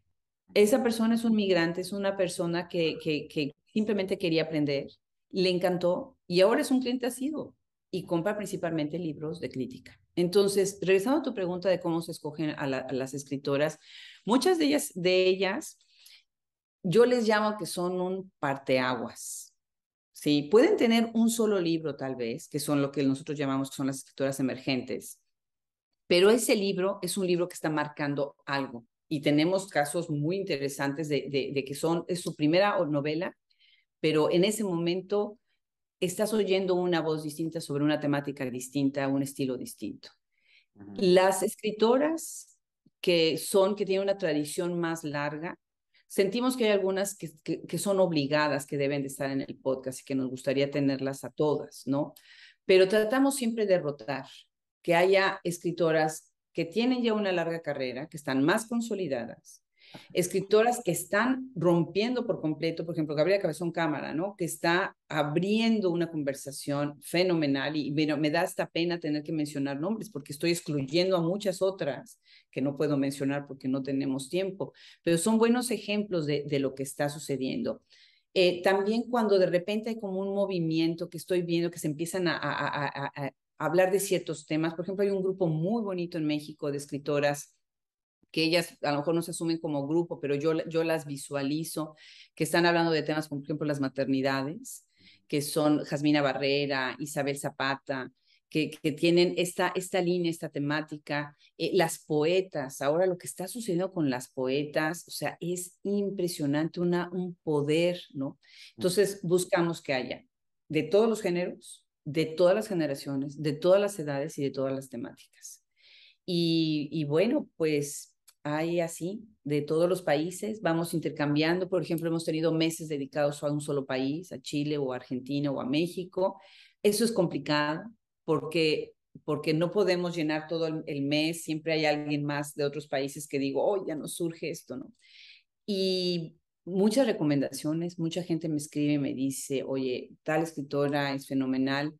Esa persona es un migrante, es una persona que simplemente quería aprender, le encantó y ahora es un cliente asiduo y compra principalmente libros de crítica. Entonces, regresando a tu pregunta de cómo se escogen a las escritoras, muchas de ellas, yo les llamo que son un parteaguas. Sí, pueden tener un solo libro tal vez, que son lo que nosotros llamamos que son las escritoras emergentes, pero ese libro es un libro que está marcando algo Y tenemos casos muy interesantes de que es su primera novela, pero en ese momento estás oyendo una voz distinta sobre una temática distinta, un estilo distinto. Ujú. Las escritoras que tienen una tradición más larga, sentimos que hay algunas que son obligadas, que deben de estar en el podcast y que nos gustaría tenerlas a todas, ¿no? Pero tratamos siempre de rotar, que haya escritoras que tienen ya una larga carrera, que están más consolidadas, escritoras que están rompiendo por completo, por ejemplo, Gabriela Cabezón Cámara, ¿no? Que está abriendo una conversación fenomenal y bueno, me da hasta pena tener que mencionar nombres porque estoy excluyendo a muchas otras que no puedo mencionar porque no tenemos tiempo, pero son buenos ejemplos de lo que está sucediendo. También cuando de repente hay como un movimiento que estoy viendo que se empiezan a hablar de ciertos temas, por ejemplo, hay un grupo muy bonito en México de escritoras que ellas a lo mejor no se asumen como grupo, pero yo las visualizo, que están hablando de temas como por ejemplo las maternidades, que son Jasmina Barrera, Isabel Zapata, que tienen esta línea, esta temática, las poetas, ahora lo que está sucediendo con las poetas, o sea, es impresionante, un poder, ¿no? Entonces buscamos que haya de todos los géneros, de todas las generaciones, de todas las edades y de todas las temáticas. Y bueno, pues hay así de todos los países, vamos intercambiando, por ejemplo, hemos tenido meses dedicados a un solo país, a Chile o a Argentina o a México. Eso es complicado porque no podemos llenar todo el mes, siempre hay alguien más de otros países que digo, oh, ya nos surge esto, ¿no? Y muchas recomendaciones, mucha gente me escribe y me dice, oye, tal escritora es fenomenal.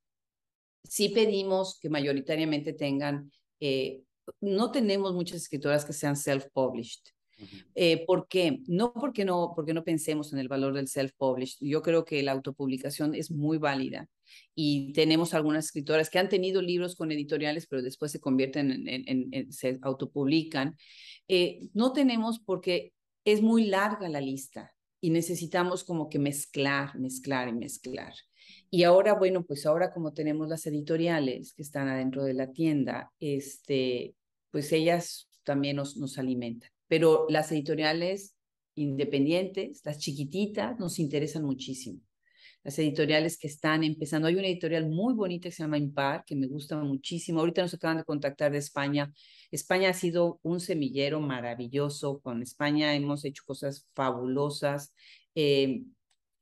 Sí pedimos que mayoritariamente tengan, no tenemos muchas escritoras que sean self-published. Ujú. ¿Por qué? No porque no pensemos en el valor del self-published. Yo creo que la autopublicación es muy válida y tenemos algunas escritoras que han tenido libros con editoriales, pero después se convierten se autopublican. No tenemos porque es muy larga la lista y necesitamos como que mezclar, mezclar y mezclar. Y ahora, bueno, pues ahora como tenemos las editoriales que están adentro de la tienda, pues ellas también nos alimentan. Pero las editoriales independientes, las chiquititas, nos interesan muchísimo. Las editoriales que están empezando. Hay una editorial muy bonita que se llama Impar, que me gusta muchísimo. Ahorita nos acaban de contactar de España. España ha sido un semillero maravilloso. Con España hemos hecho cosas fabulosas.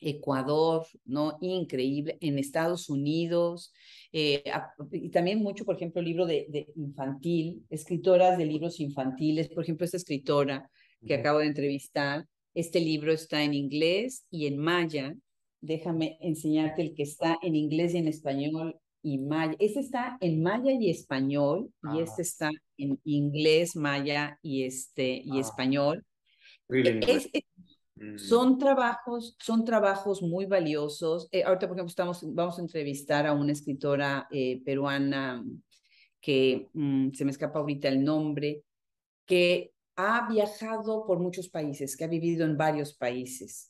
Ecuador, ¿no? Increíble. En Estados Unidos. Y también mucho, por ejemplo, libro de infantil, escritoras de libros infantiles. Por ejemplo, esta escritora que Ujú. acabo de entrevistar, este libro está en inglés y en maya. Déjame enseñarte el que está en inglés y en español y maya. Este está en maya y español y Ah, este está en inglés, maya y ah, español. trilingüe. Mm, Son trabajos muy valiosos. Ahorita, por ejemplo, vamos a entrevistar a una escritora peruana que se me escapa ahorita el nombre, que ha viajado por muchos países, que ha vivido en varios países.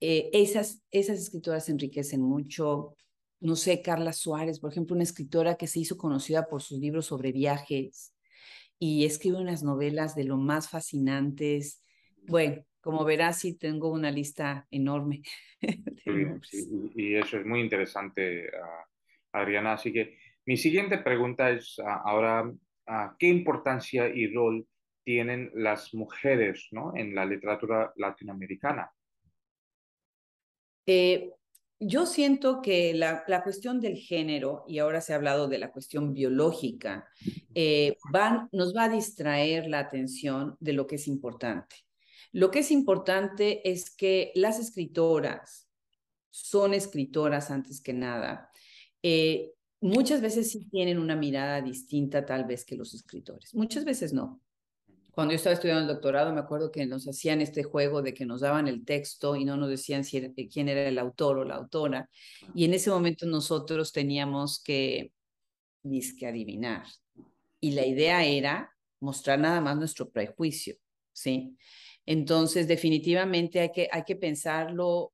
Esas escritoras enriquecen mucho. No sé, Carla Suárez, por ejemplo, una escritora que se hizo conocida por sus libros sobre viajes y escribe unas novelas de lo más fascinantes. Bueno, como verás, sí tengo una lista enorme de sí, nombres. y eso es muy interesante, Adriana. Así que mi siguiente pregunta es ahora, ¿qué importancia y rol tienen las mujeres, ¿no? En la literatura latinoamericana? Eh, yo siento que la cuestión del género, y ahora se ha hablado de la cuestión biológica, nos va a distraer la atención de lo que es importante. Lo que es importante es que las escritoras son escritoras antes que nada. Eh, Muchas veces sí tienen una mirada distinta tal vez que los escritores, muchas veces no. Cuando yo estaba estudiando el doctorado, me acuerdo que nos hacían este juego de que nos daban el texto y no nos decían quién era el autor o la autora. Y en ese momento nosotros teníamos que, dizque adivinar. Y la idea era mostrar nada más nuestro prejuicio, ¿sí? Entonces, definitivamente hay que pensarlo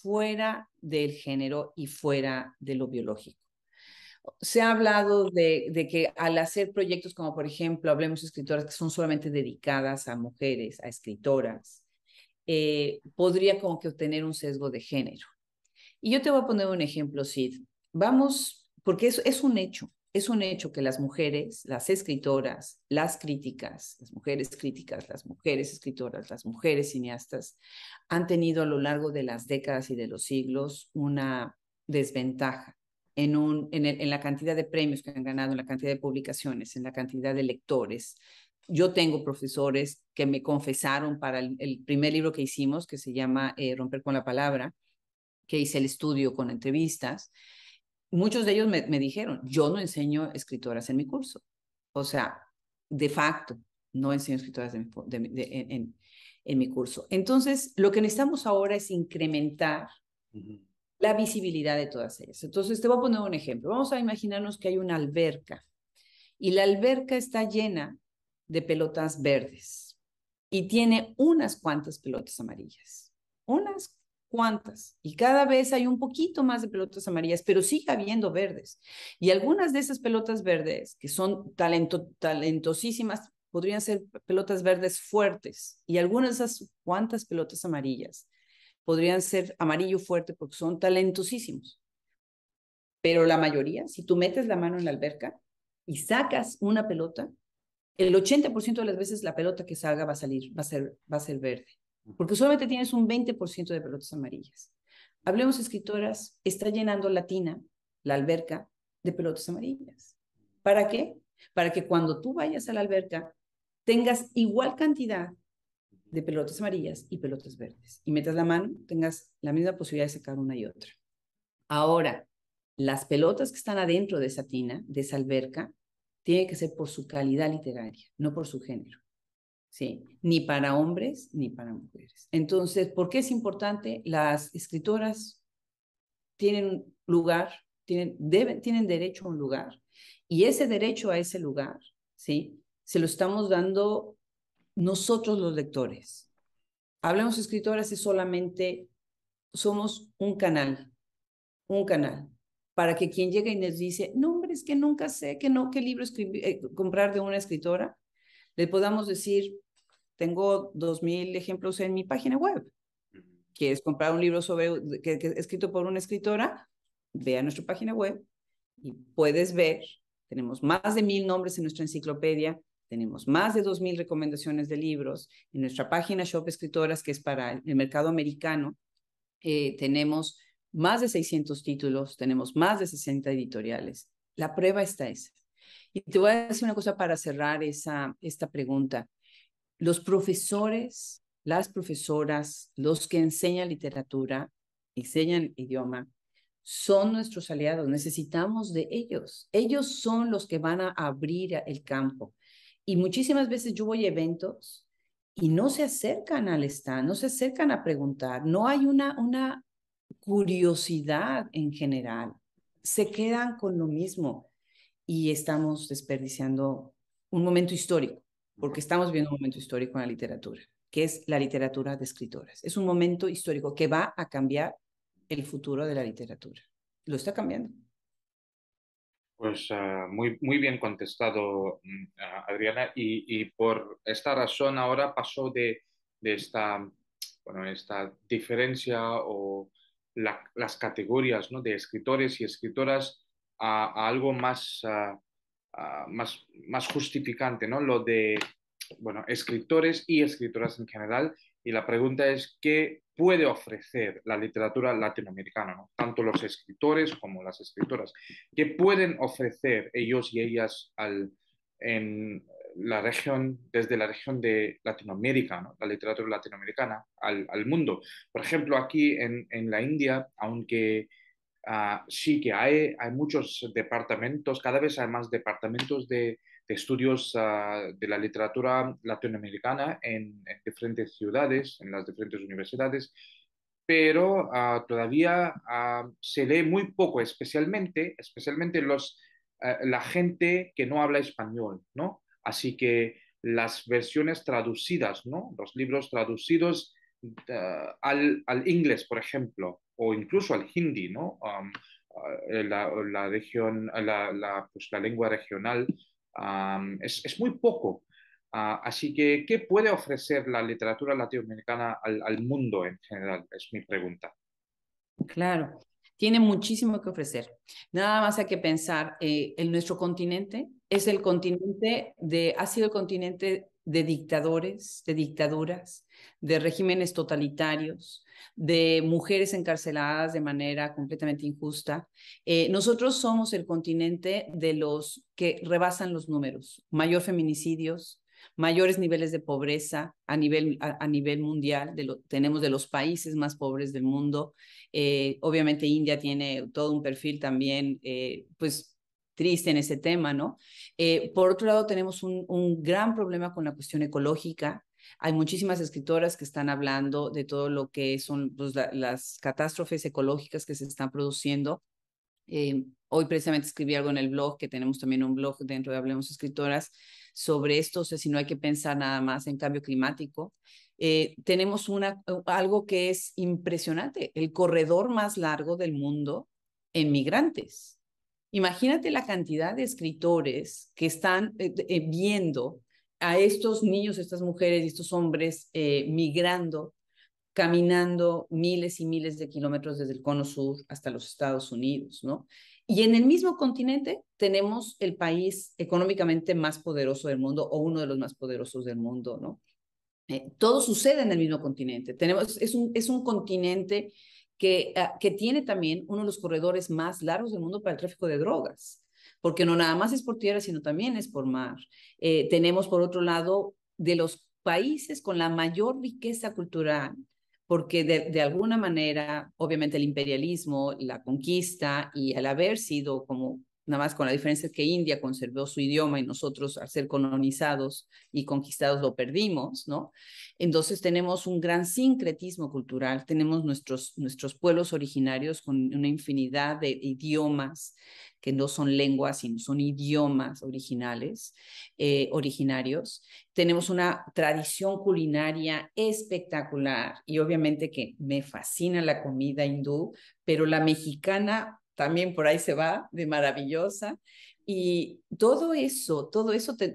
fuera del género y fuera de lo biológico. Se ha hablado de que al hacer proyectos como, por ejemplo, Hablemos Escritoras, que son solamente dedicadas a mujeres, a escritoras, podría como que obtener un sesgo de género. Y yo te voy a poner un ejemplo, Sid. Vamos, porque es un hecho que las mujeres, las escritoras, las críticas, las mujeres escritoras, las mujeres cineastas, han tenido a lo largo de las décadas y de los siglos una desventaja en la cantidad de premios que han ganado, en la cantidad de publicaciones, en la cantidad de lectores. Yo tengo profesores que me confesaron para el primer libro que hicimos, que se llama Romper con la Palabra, que hice el estudio con entrevistas. Muchos de ellos me dijeron, yo no enseño escritoras en mi curso. O sea, de facto, no enseño escritoras en mi curso. Entonces, lo que necesitamos ahora es incrementar la visibilidad de todas ellas. Entonces, te voy a poner un ejemplo. Vamos a imaginarnos que hay una alberca y la alberca está llena de pelotas verdes y tiene unas cuantas pelotas amarillas. Unas cuantas. Y cada vez hay un poquito más de pelotas amarillas, pero sigue habiendo verdes. Y algunas de esas pelotas verdes, que son talentosísimas, podrían ser pelotas verdes fuertes. Y algunas de esas cuantas pelotas amarillas podrían ser amarillo fuerte porque son talentosísimos. Pero la mayoría, si tú metes la mano en la alberca y sacas una pelota, el 80% de las veces la pelota que salga va a salir, va a ser verde, porque solamente tienes un 20% de pelotas amarillas. Hablemos Escritoras, está llenando la alberca, de pelotas amarillas. ¿Para qué? Para que cuando tú vayas a la alberca tengas igual cantidad de pelotas amarillas y pelotas verdes. Y metas la mano, tengas la misma posibilidad de sacar una y otra. Ahora, las pelotas que están adentro de esa tina, de esa alberca, tienen que ser por su calidad literaria, no por su género. ¿Sí? Ni para hombres ni para mujeres. Entonces, ¿por qué es importante? Las escritoras tienen lugar, tienen derecho a un lugar, y ese derecho a ese lugar, ¿sí? Se lo estamos dando nosotros los lectores. Hablemos Escritoras es solamente, somos un canal, para que quien llegue y nos dice, no, hombre, es que nunca sé que no, qué libro comprar de una escritora, le podamos decir, tengo 2,000 ejemplos en mi página web. ¿Quieres comprar un libro que escrito por una escritora? Ve a nuestra página web y puedes ver, tenemos más de 1,000 nombres en nuestra enciclopedia, tenemos más de 2,000 recomendaciones de libros. En nuestra página Shop Escritoras, que es para el mercado americano, tenemos más de 600 títulos, tenemos más de 60 editoriales. La prueba está esa. Y te voy a decir una cosa para cerrar esta pregunta. Los profesores, las profesoras, los que enseñan literatura, enseñan idioma, son nuestros aliados. Necesitamos de ellos. Ellos son los que van a abrir el campo. Y muchísimas veces yo voy a eventos y no se acercan al stand, no se acercan a preguntar. No hay una curiosidad en general. Se quedan con lo mismo y estamos desperdiciando un momento histórico, porque estamos viendo un momento histórico en la literatura, que es la literatura de escritoras. Es un momento histórico que va a cambiar el futuro de la literatura. Lo está cambiando. Pues muy bien contestado, Adriana, y por esta razón ahora pasó de esta, bueno, esta diferencia o las categorías, ¿no? De escritores y escritoras a algo más, más justificante, ¿no? Lo de, bueno, escritores y escritoras en general. Y la pregunta es, ¿qué puede ofrecer la literatura latinoamericana, ¿no? Tanto los escritores como las escritoras? ¿Qué pueden ofrecer ellos y ellas en la región, desde la región de Latinoamérica, ¿no? La literatura latinoamericana, al mundo? Por ejemplo, aquí en la India, aunque sí que hay muchos departamentos, cada vez hay más departamentos de estudios de la literatura latinoamericana en diferentes ciudades, en las diferentes universidades, pero todavía se lee muy poco, especialmente la gente que no habla español, ¿no? Así que las versiones traducidas, ¿no? Los libros traducidos al inglés, por ejemplo, o incluso al hindi, ¿no? la región, pues, la lengua regional, es muy poco. Así que, ¿qué puede ofrecer la literatura latinoamericana al mundo en general? Es mi pregunta. Claro, tiene muchísimo que ofrecer. Nada más hay que pensar, en nuestro continente es el continente ha sido el continente de dictadores, de dictaduras, de regímenes totalitarios, de mujeres encarceladas de manera completamente injusta. Nosotros somos el continente de los que rebasan los números, mayor feminicidios, mayores niveles de pobreza a nivel mundial, tenemos de los países más pobres del mundo. Obviamente India tiene todo un perfil también, pues triste en ese tema, ¿no? Por otro lado, tenemos un gran problema con la cuestión ecológica. Hay muchísimas escritoras que están hablando de todo lo que son pues, las catástrofes ecológicas que se están produciendo. Hoy precisamente escribí algo en el blog, que tenemos también un blog dentro de Hablemos Escritoras, sobre esto, o sea, si no hay que pensar nada más en cambio climático. Tenemos algo que es impresionante, el corredor más largo del mundo en migrantes. Imagínate la cantidad de escritores que están viendo a estos niños, estas mujeres y estos hombres migrando, caminando miles y miles de kilómetros desde el cono sur hasta los Estados Unidos, ¿no? Y en el mismo continente tenemos el país económicamente más poderoso del mundo o uno de los más poderosos del mundo, ¿no? Todo sucede en el mismo continente. Es un continente que tiene también uno de los corredores más largos del mundo para el tráfico de drogas, porque no nada más es por tierra, sino también es por mar. Tenemos, por otro lado, de los países con la mayor riqueza cultural, porque de alguna manera, obviamente el imperialismo, la conquista y al haber sido como, nada más con la diferencia que India conservó su idioma y nosotros al ser colonizados y conquistados lo perdimos, ¿no? Entonces tenemos un gran sincretismo cultural, tenemos nuestros pueblos originarios con una infinidad de idiomas que no son lenguas, sino son idiomas originales, originarios. Tenemos una tradición culinaria espectacular y obviamente que me fascina la comida hindú, pero la mexicana también por ahí se va de maravillosa. Y todo eso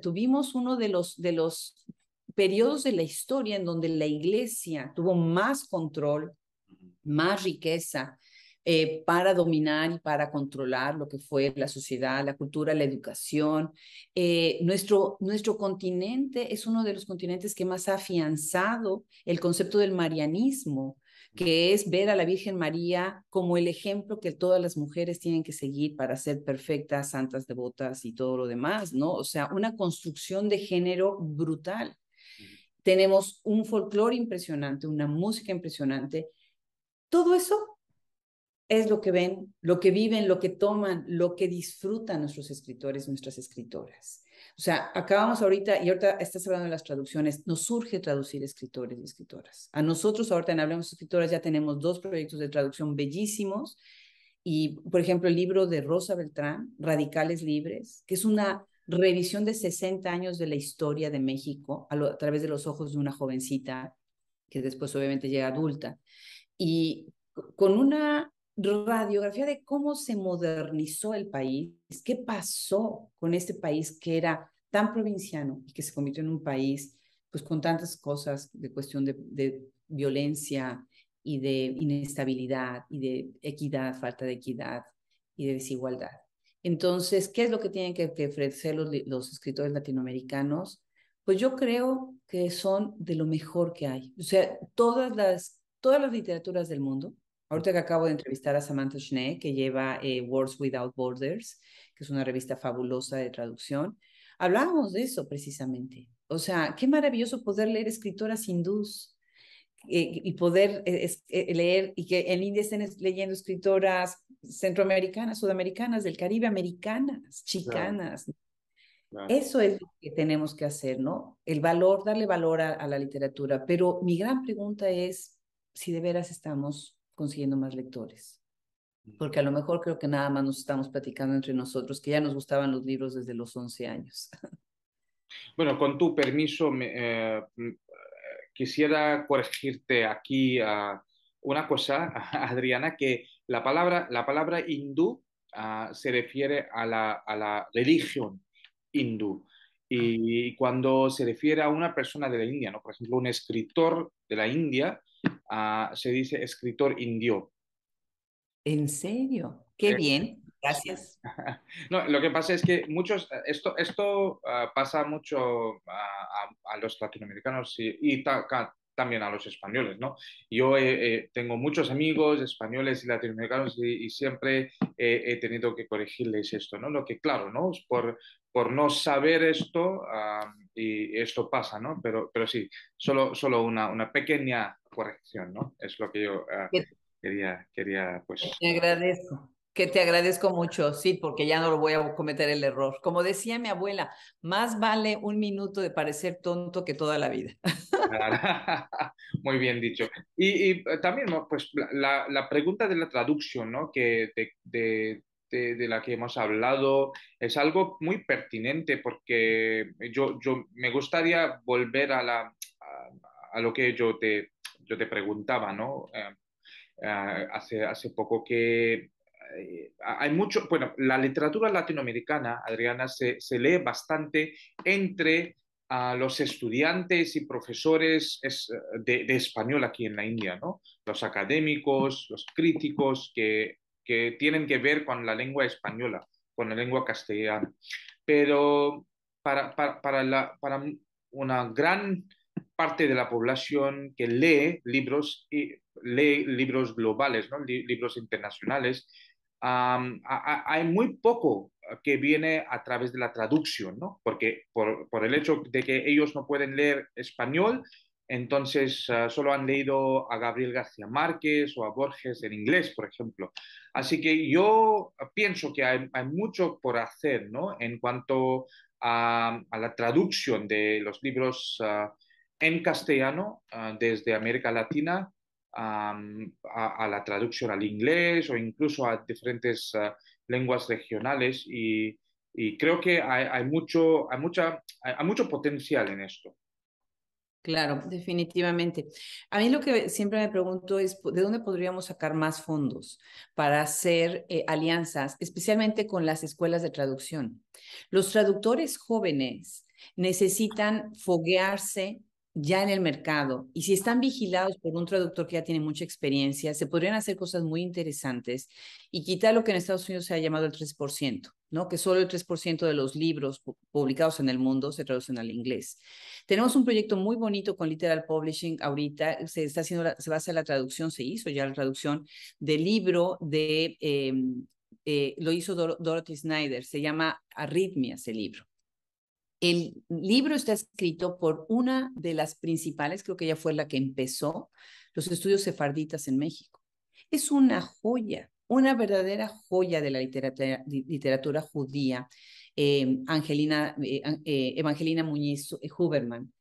tuvimos uno de los periodos de la historia en donde la iglesia tuvo más control, más riqueza para dominar y para controlar lo que fue la sociedad, la cultura, la educación. Nuestro continente es uno de los continentes que más ha afianzado el concepto del marianismo, que es ver a la Virgen María como el ejemplo que todas las mujeres tienen que seguir para ser perfectas, santas, devotas y todo lo demás, ¿no? O sea, una construcción de género brutal. Tenemos un folclore impresionante, una música impresionante. Todo eso es lo que ven, lo que viven, lo que toman, lo que disfrutan nuestros escritores, nuestras escritoras. O sea, acabamos ahorita, y ahorita estás hablando de las traducciones, nos surge traducir escritores y escritoras. A nosotros ahorita en Hablemos Escritoras ya tenemos 2 proyectos de traducción bellísimos, y por ejemplo el libro de Rosa Beltrán, Radicales Libres, que es una revisión de 60 años de la historia de México a través de los ojos de una jovencita que después obviamente llega adulta, y con una radiografía de cómo se modernizó el país, qué pasó con este país que era tan provinciano y que se convirtió en un país pues con tantas cosas de cuestión de violencia y de inestabilidad y de equidad, falta de equidad y de desigualdad. Entonces, ¿qué es lo que tienen que ofrecer los escritores latinoamericanos? Pues yo creo que son de lo mejor que hay. O sea, todas las literaturas del mundo. Ahorita que acabo de entrevistar a Samantha Schnee, que lleva Words Without Borders, que es una revista fabulosa de traducción, hablábamos de eso precisamente. O sea, qué maravilloso poder leer escritoras hindús y poder leer y que en India estén leyendo escritoras centroamericanas, sudamericanas, del Caribe, americanas, Claro, chicanas. claro. Eso es lo que tenemos que hacer, ¿no? El valor, darle valor a la literatura. Pero mi gran pregunta es si de veras estamos consiguiendo más lectores. Porque a lo mejor creo que nada más nos estamos platicando entre nosotros, que ya nos gustaban los libros desde los 11 años. Bueno, con tu permiso, quisiera corregirte aquí una cosa, Adriana, que La palabra hindú se refiere a la religión hindú. Y cuando se refiere a una persona de la India, ¿no? Por ejemplo, un escritor de la India, se dice escritor indio. ¿En serio? Qué Eh, bien, sí. gracias. No, lo que pasa es que esto pasa mucho a los latinoamericanos también a los españoles, ¿no? Yo tengo muchos amigos españoles y latinoamericanos y siempre he tenido que corregirles esto, ¿no? Lo que, claro, ¿no? Es por no saber esto, y esto pasa, ¿no? Pero sí, solo una pequeña corrección, ¿no? Es lo que yo Que quería, pues. te agradezco, que te agradezco mucho, sí, porque ya no lo voy a cometer el error. Como decía mi abuela, más vale un minuto de parecer tonto que toda la vida. Muy bien dicho. Y también, ¿no? Pues la pregunta de la traducción, ¿no? De la que hemos hablado es algo muy pertinente porque yo me gustaría volver a lo que yo te preguntaba, ¿no? Hace poco que hay mucho, bueno, la literatura latinoamericana, Adriana, se lee bastante entre los estudiantes y profesores de español aquí en la India, ¿no? Los académicos, los críticos que tienen que ver con la lengua española, con la lengua castellana. Pero para una gran parte de la población que lee libros y lee libros globales, ¿no? Libros internacionales, hay muy poco que viene a través de la traducción, ¿no? Porque por el hecho de que ellos no pueden leer español, entonces solo han leído a Gabriel García Márquez o a Borges en inglés, por ejemplo. Así que yo pienso que hay mucho por hacer, ¿no? En cuanto a la traducción de los libros en castellano desde América Latina a la traducción al inglés o incluso a diferentes lenguas regionales y creo que hay mucho potencial en esto. Claro, definitivamente. A mí lo que siempre me pregunto es, ¿de dónde podríamos sacar más fondos para hacer alianzas, especialmente con las escuelas de traducción? Los traductores jóvenes necesitan foguearse ya en el mercado y si están vigilados por un traductor que ya tiene mucha experiencia, se podrían hacer cosas muy interesantes y quitar lo que en Estados Unidos se ha llamado el 3%, ¿no? Que solo el 3% de los libros publicados en el mundo se traducen al inglés. Tenemos un proyecto muy bonito con Literal Publishing. Ahorita se va a hacer la traducción, se hizo ya la traducción del libro lo hizo Dorothy Snyder, se llama Arritmias el libro. El libro está escrito por una de las principales, creo que ella fue la que empezó los estudios sefarditas en México. Es una joya, una verdadera joya de la literatura judía, Evangelina Muñiz Huberman.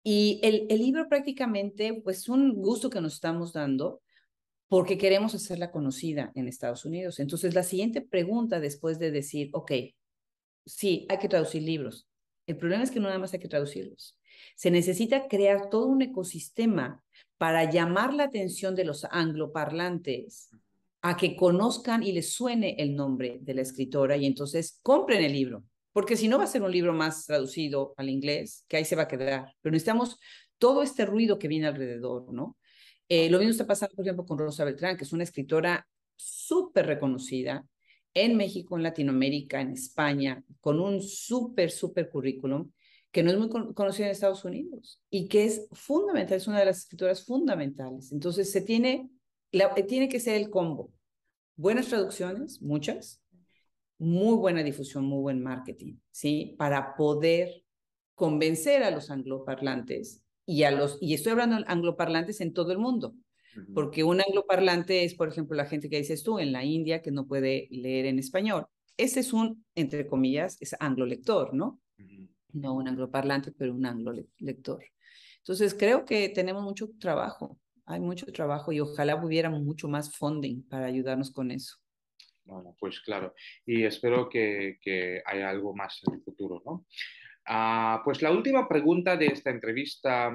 Y el libro prácticamente, pues un gusto que nos estamos dando porque queremos hacerla conocida en Estados Unidos. Entonces, la siguiente pregunta después de decir, ok, sí, hay que traducir libros. El problema es que no nada más hay que traducirlos. Se necesita crear todo un ecosistema para llamar la atención de los angloparlantes a que conozcan y les suene el nombre de la escritora y entonces compren el libro. Porque si no va a ser un libro más traducido al inglés, que ahí se va a quedar. Pero necesitamos todo este ruido que viene alrededor, ¿no? Lo mismo está pasando, por ejemplo, con Rosa Beltrán, que es una escritora súper reconocida, en México, en Latinoamérica, en España, con un súper currículum que no es muy conocido en Estados Unidos y que es fundamental, es una de las escritoras fundamentales. Entonces, tiene que ser el combo. Buenas traducciones, muchas, muy buena difusión, muy buen marketing, ¿sí? Para poder convencer a los angloparlantes y estoy hablando de angloparlantes en todo el mundo, Ujú, porque un angloparlante es, por ejemplo, la gente que dices tú en la India que no puede leer en español. Ese es un, entre comillas, es anglolector, ¿no? ujú. No un angloparlante, pero un anglolector. Entonces, creo que tenemos mucho trabajo, hay mucho trabajo y ojalá hubiera mucho más funding para ayudarnos con eso. Bueno, pues claro, y espero que haya algo más en el futuro, ¿no? Pues la última pregunta de esta entrevista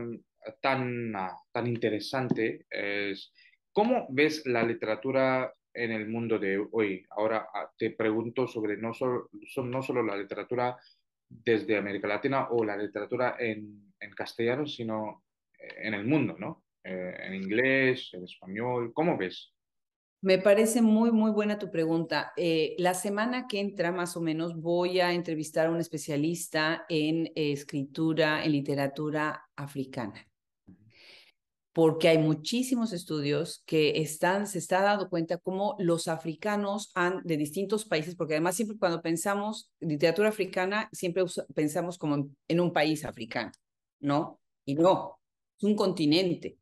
tan interesante es, ¿Cómo ves la literatura en el mundo de hoy? Ahora te pregunto sobre no solo la literatura desde América Latina o la literatura en castellano, sino en el mundo, ¿no? En inglés, en español, ¿cómo ves? Me parece muy, muy buena tu pregunta. La semana que entra, más o menos, voy a entrevistar a un especialista en escritura, en literatura africana, porque hay muchísimos estudios que se está dando cuenta cómo los africanos de distintos países, porque además siempre cuando pensamos literatura africana, siempre pensamos como en un país africano, ¿no? Y no, es un continente.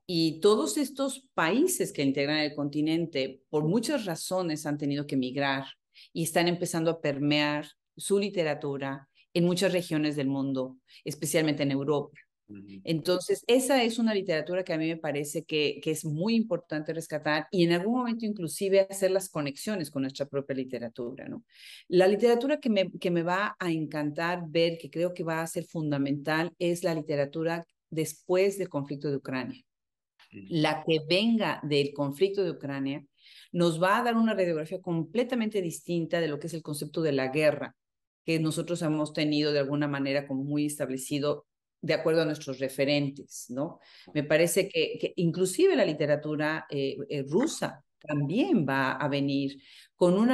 Y todos estos países que integran el continente, por muchas razones, han tenido que migrar y están empezando a permear su literatura en muchas regiones del mundo, especialmente en Europa. Ujú. Entonces, esa es una literatura que a mí me parece que es muy importante rescatar y en algún momento inclusive hacer las conexiones con nuestra propia literatura, ¿no? La literatura que me va a encantar ver, que creo que va a ser fundamental, es la literatura después del conflicto de Ucrania. La que venga del conflicto de Ucrania nos va a dar una radiografía completamente distinta de lo que es el concepto de la guerra, que nosotros hemos tenido de alguna manera como muy establecido de acuerdo a nuestros referentes, ¿no? Me parece que inclusive la literatura rusa también va a venir con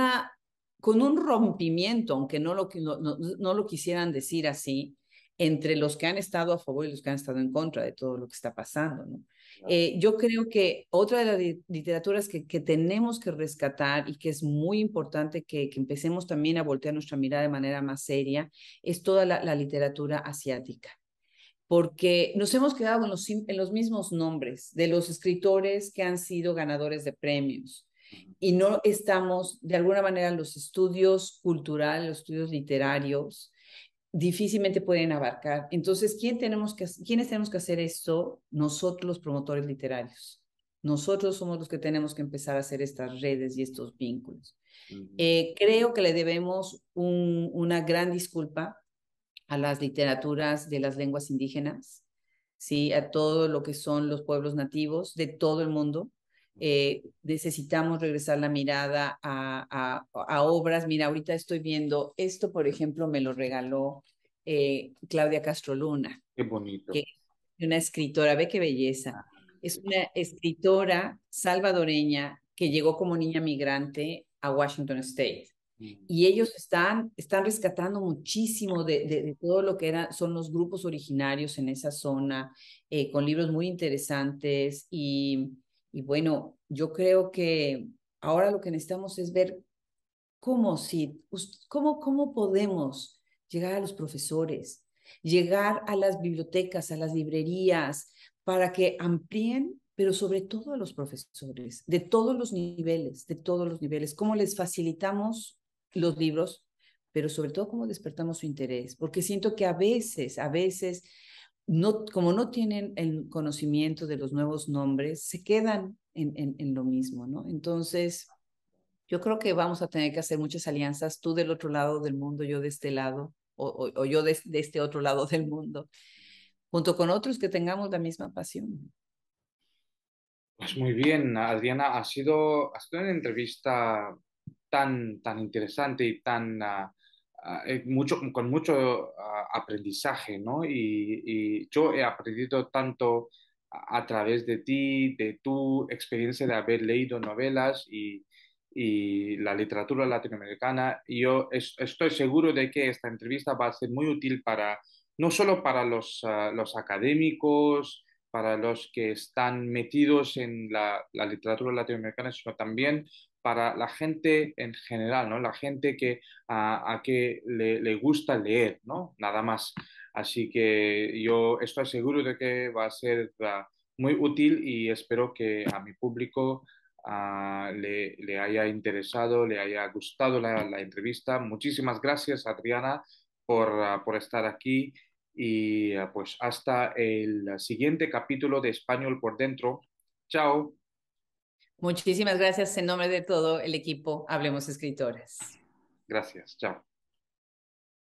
con un rompimiento, aunque no lo quisieran decir así, entre los que han estado a favor y los que han estado en contra de todo lo que está pasando, ¿no? Yo creo que otra de las literaturas que tenemos que rescatar y que es muy importante que empecemos también a voltear nuestra mirada de manera más seria es toda la literatura asiática, porque nos hemos quedado en los mismos nombres de los escritores que han sido ganadores de premios y no estamos, de alguna manera, los estudios culturales, los estudios literarios difícilmente pueden abarcar. Entonces, ¿quiénes tenemos que hacer esto? Nosotros los promotores literarios. Nosotros somos los que tenemos que empezar a hacer estas redes y estos vínculos. Ujú. Creo que le debemos una gran disculpa a las literaturas de las lenguas indígenas, ¿sí? A todo lo que son los pueblos nativos de todo el mundo. Necesitamos regresar la mirada a obras. Mira, ahorita estoy viendo esto, por ejemplo, me lo regaló Claudia Castro Luna, Qué que bonito. es una escritora, ve qué belleza. Es una escritora salvadoreña que llegó como niña migrante a Washington State Mm. y ellos están rescatando muchísimo de todo lo que son los grupos originarios en esa zona, con libros muy interesantes y bueno, yo creo que ahora lo que necesitamos es ver cómo podemos llegar a los profesores, llegar a las bibliotecas, a las librerías, para que amplíen, pero sobre todo a los profesores, de todos los niveles, cómo les facilitamos los libros, pero sobre todo cómo despertamos su interés, porque siento que a veces, no, como no tienen el conocimiento de los nuevos nombres, se quedan en lo mismo, ¿no? Entonces, yo creo que vamos a tener que hacer muchas alianzas, tú del otro lado del mundo, yo de este lado, o yo de este otro lado del mundo, junto con otros que tengamos la misma pasión. Pues muy bien, Adriana, ha sido una entrevista tan interesante y con mucho aprendizaje, ¿no? Y yo he aprendido tanto a través de ti, de tu experiencia de haber leído novelas y la literatura latinoamericana. Y estoy seguro de que esta entrevista va a ser muy útil no solo para los académicos, para los que están metidos en la literatura latinoamericana, sino también para la gente en general, ¿no? La gente a que le gusta leer, ¿no? Nada más. Así que yo estoy seguro de que va a ser muy útil y espero que a mi público le haya interesado, le haya gustado la entrevista. Muchísimas gracias, Adriana, por estar aquí y pues hasta el siguiente capítulo de Español por Dentro. Chao. Muchísimas gracias en nombre de todo el equipo Hablemos Escritores. Gracias. Chao.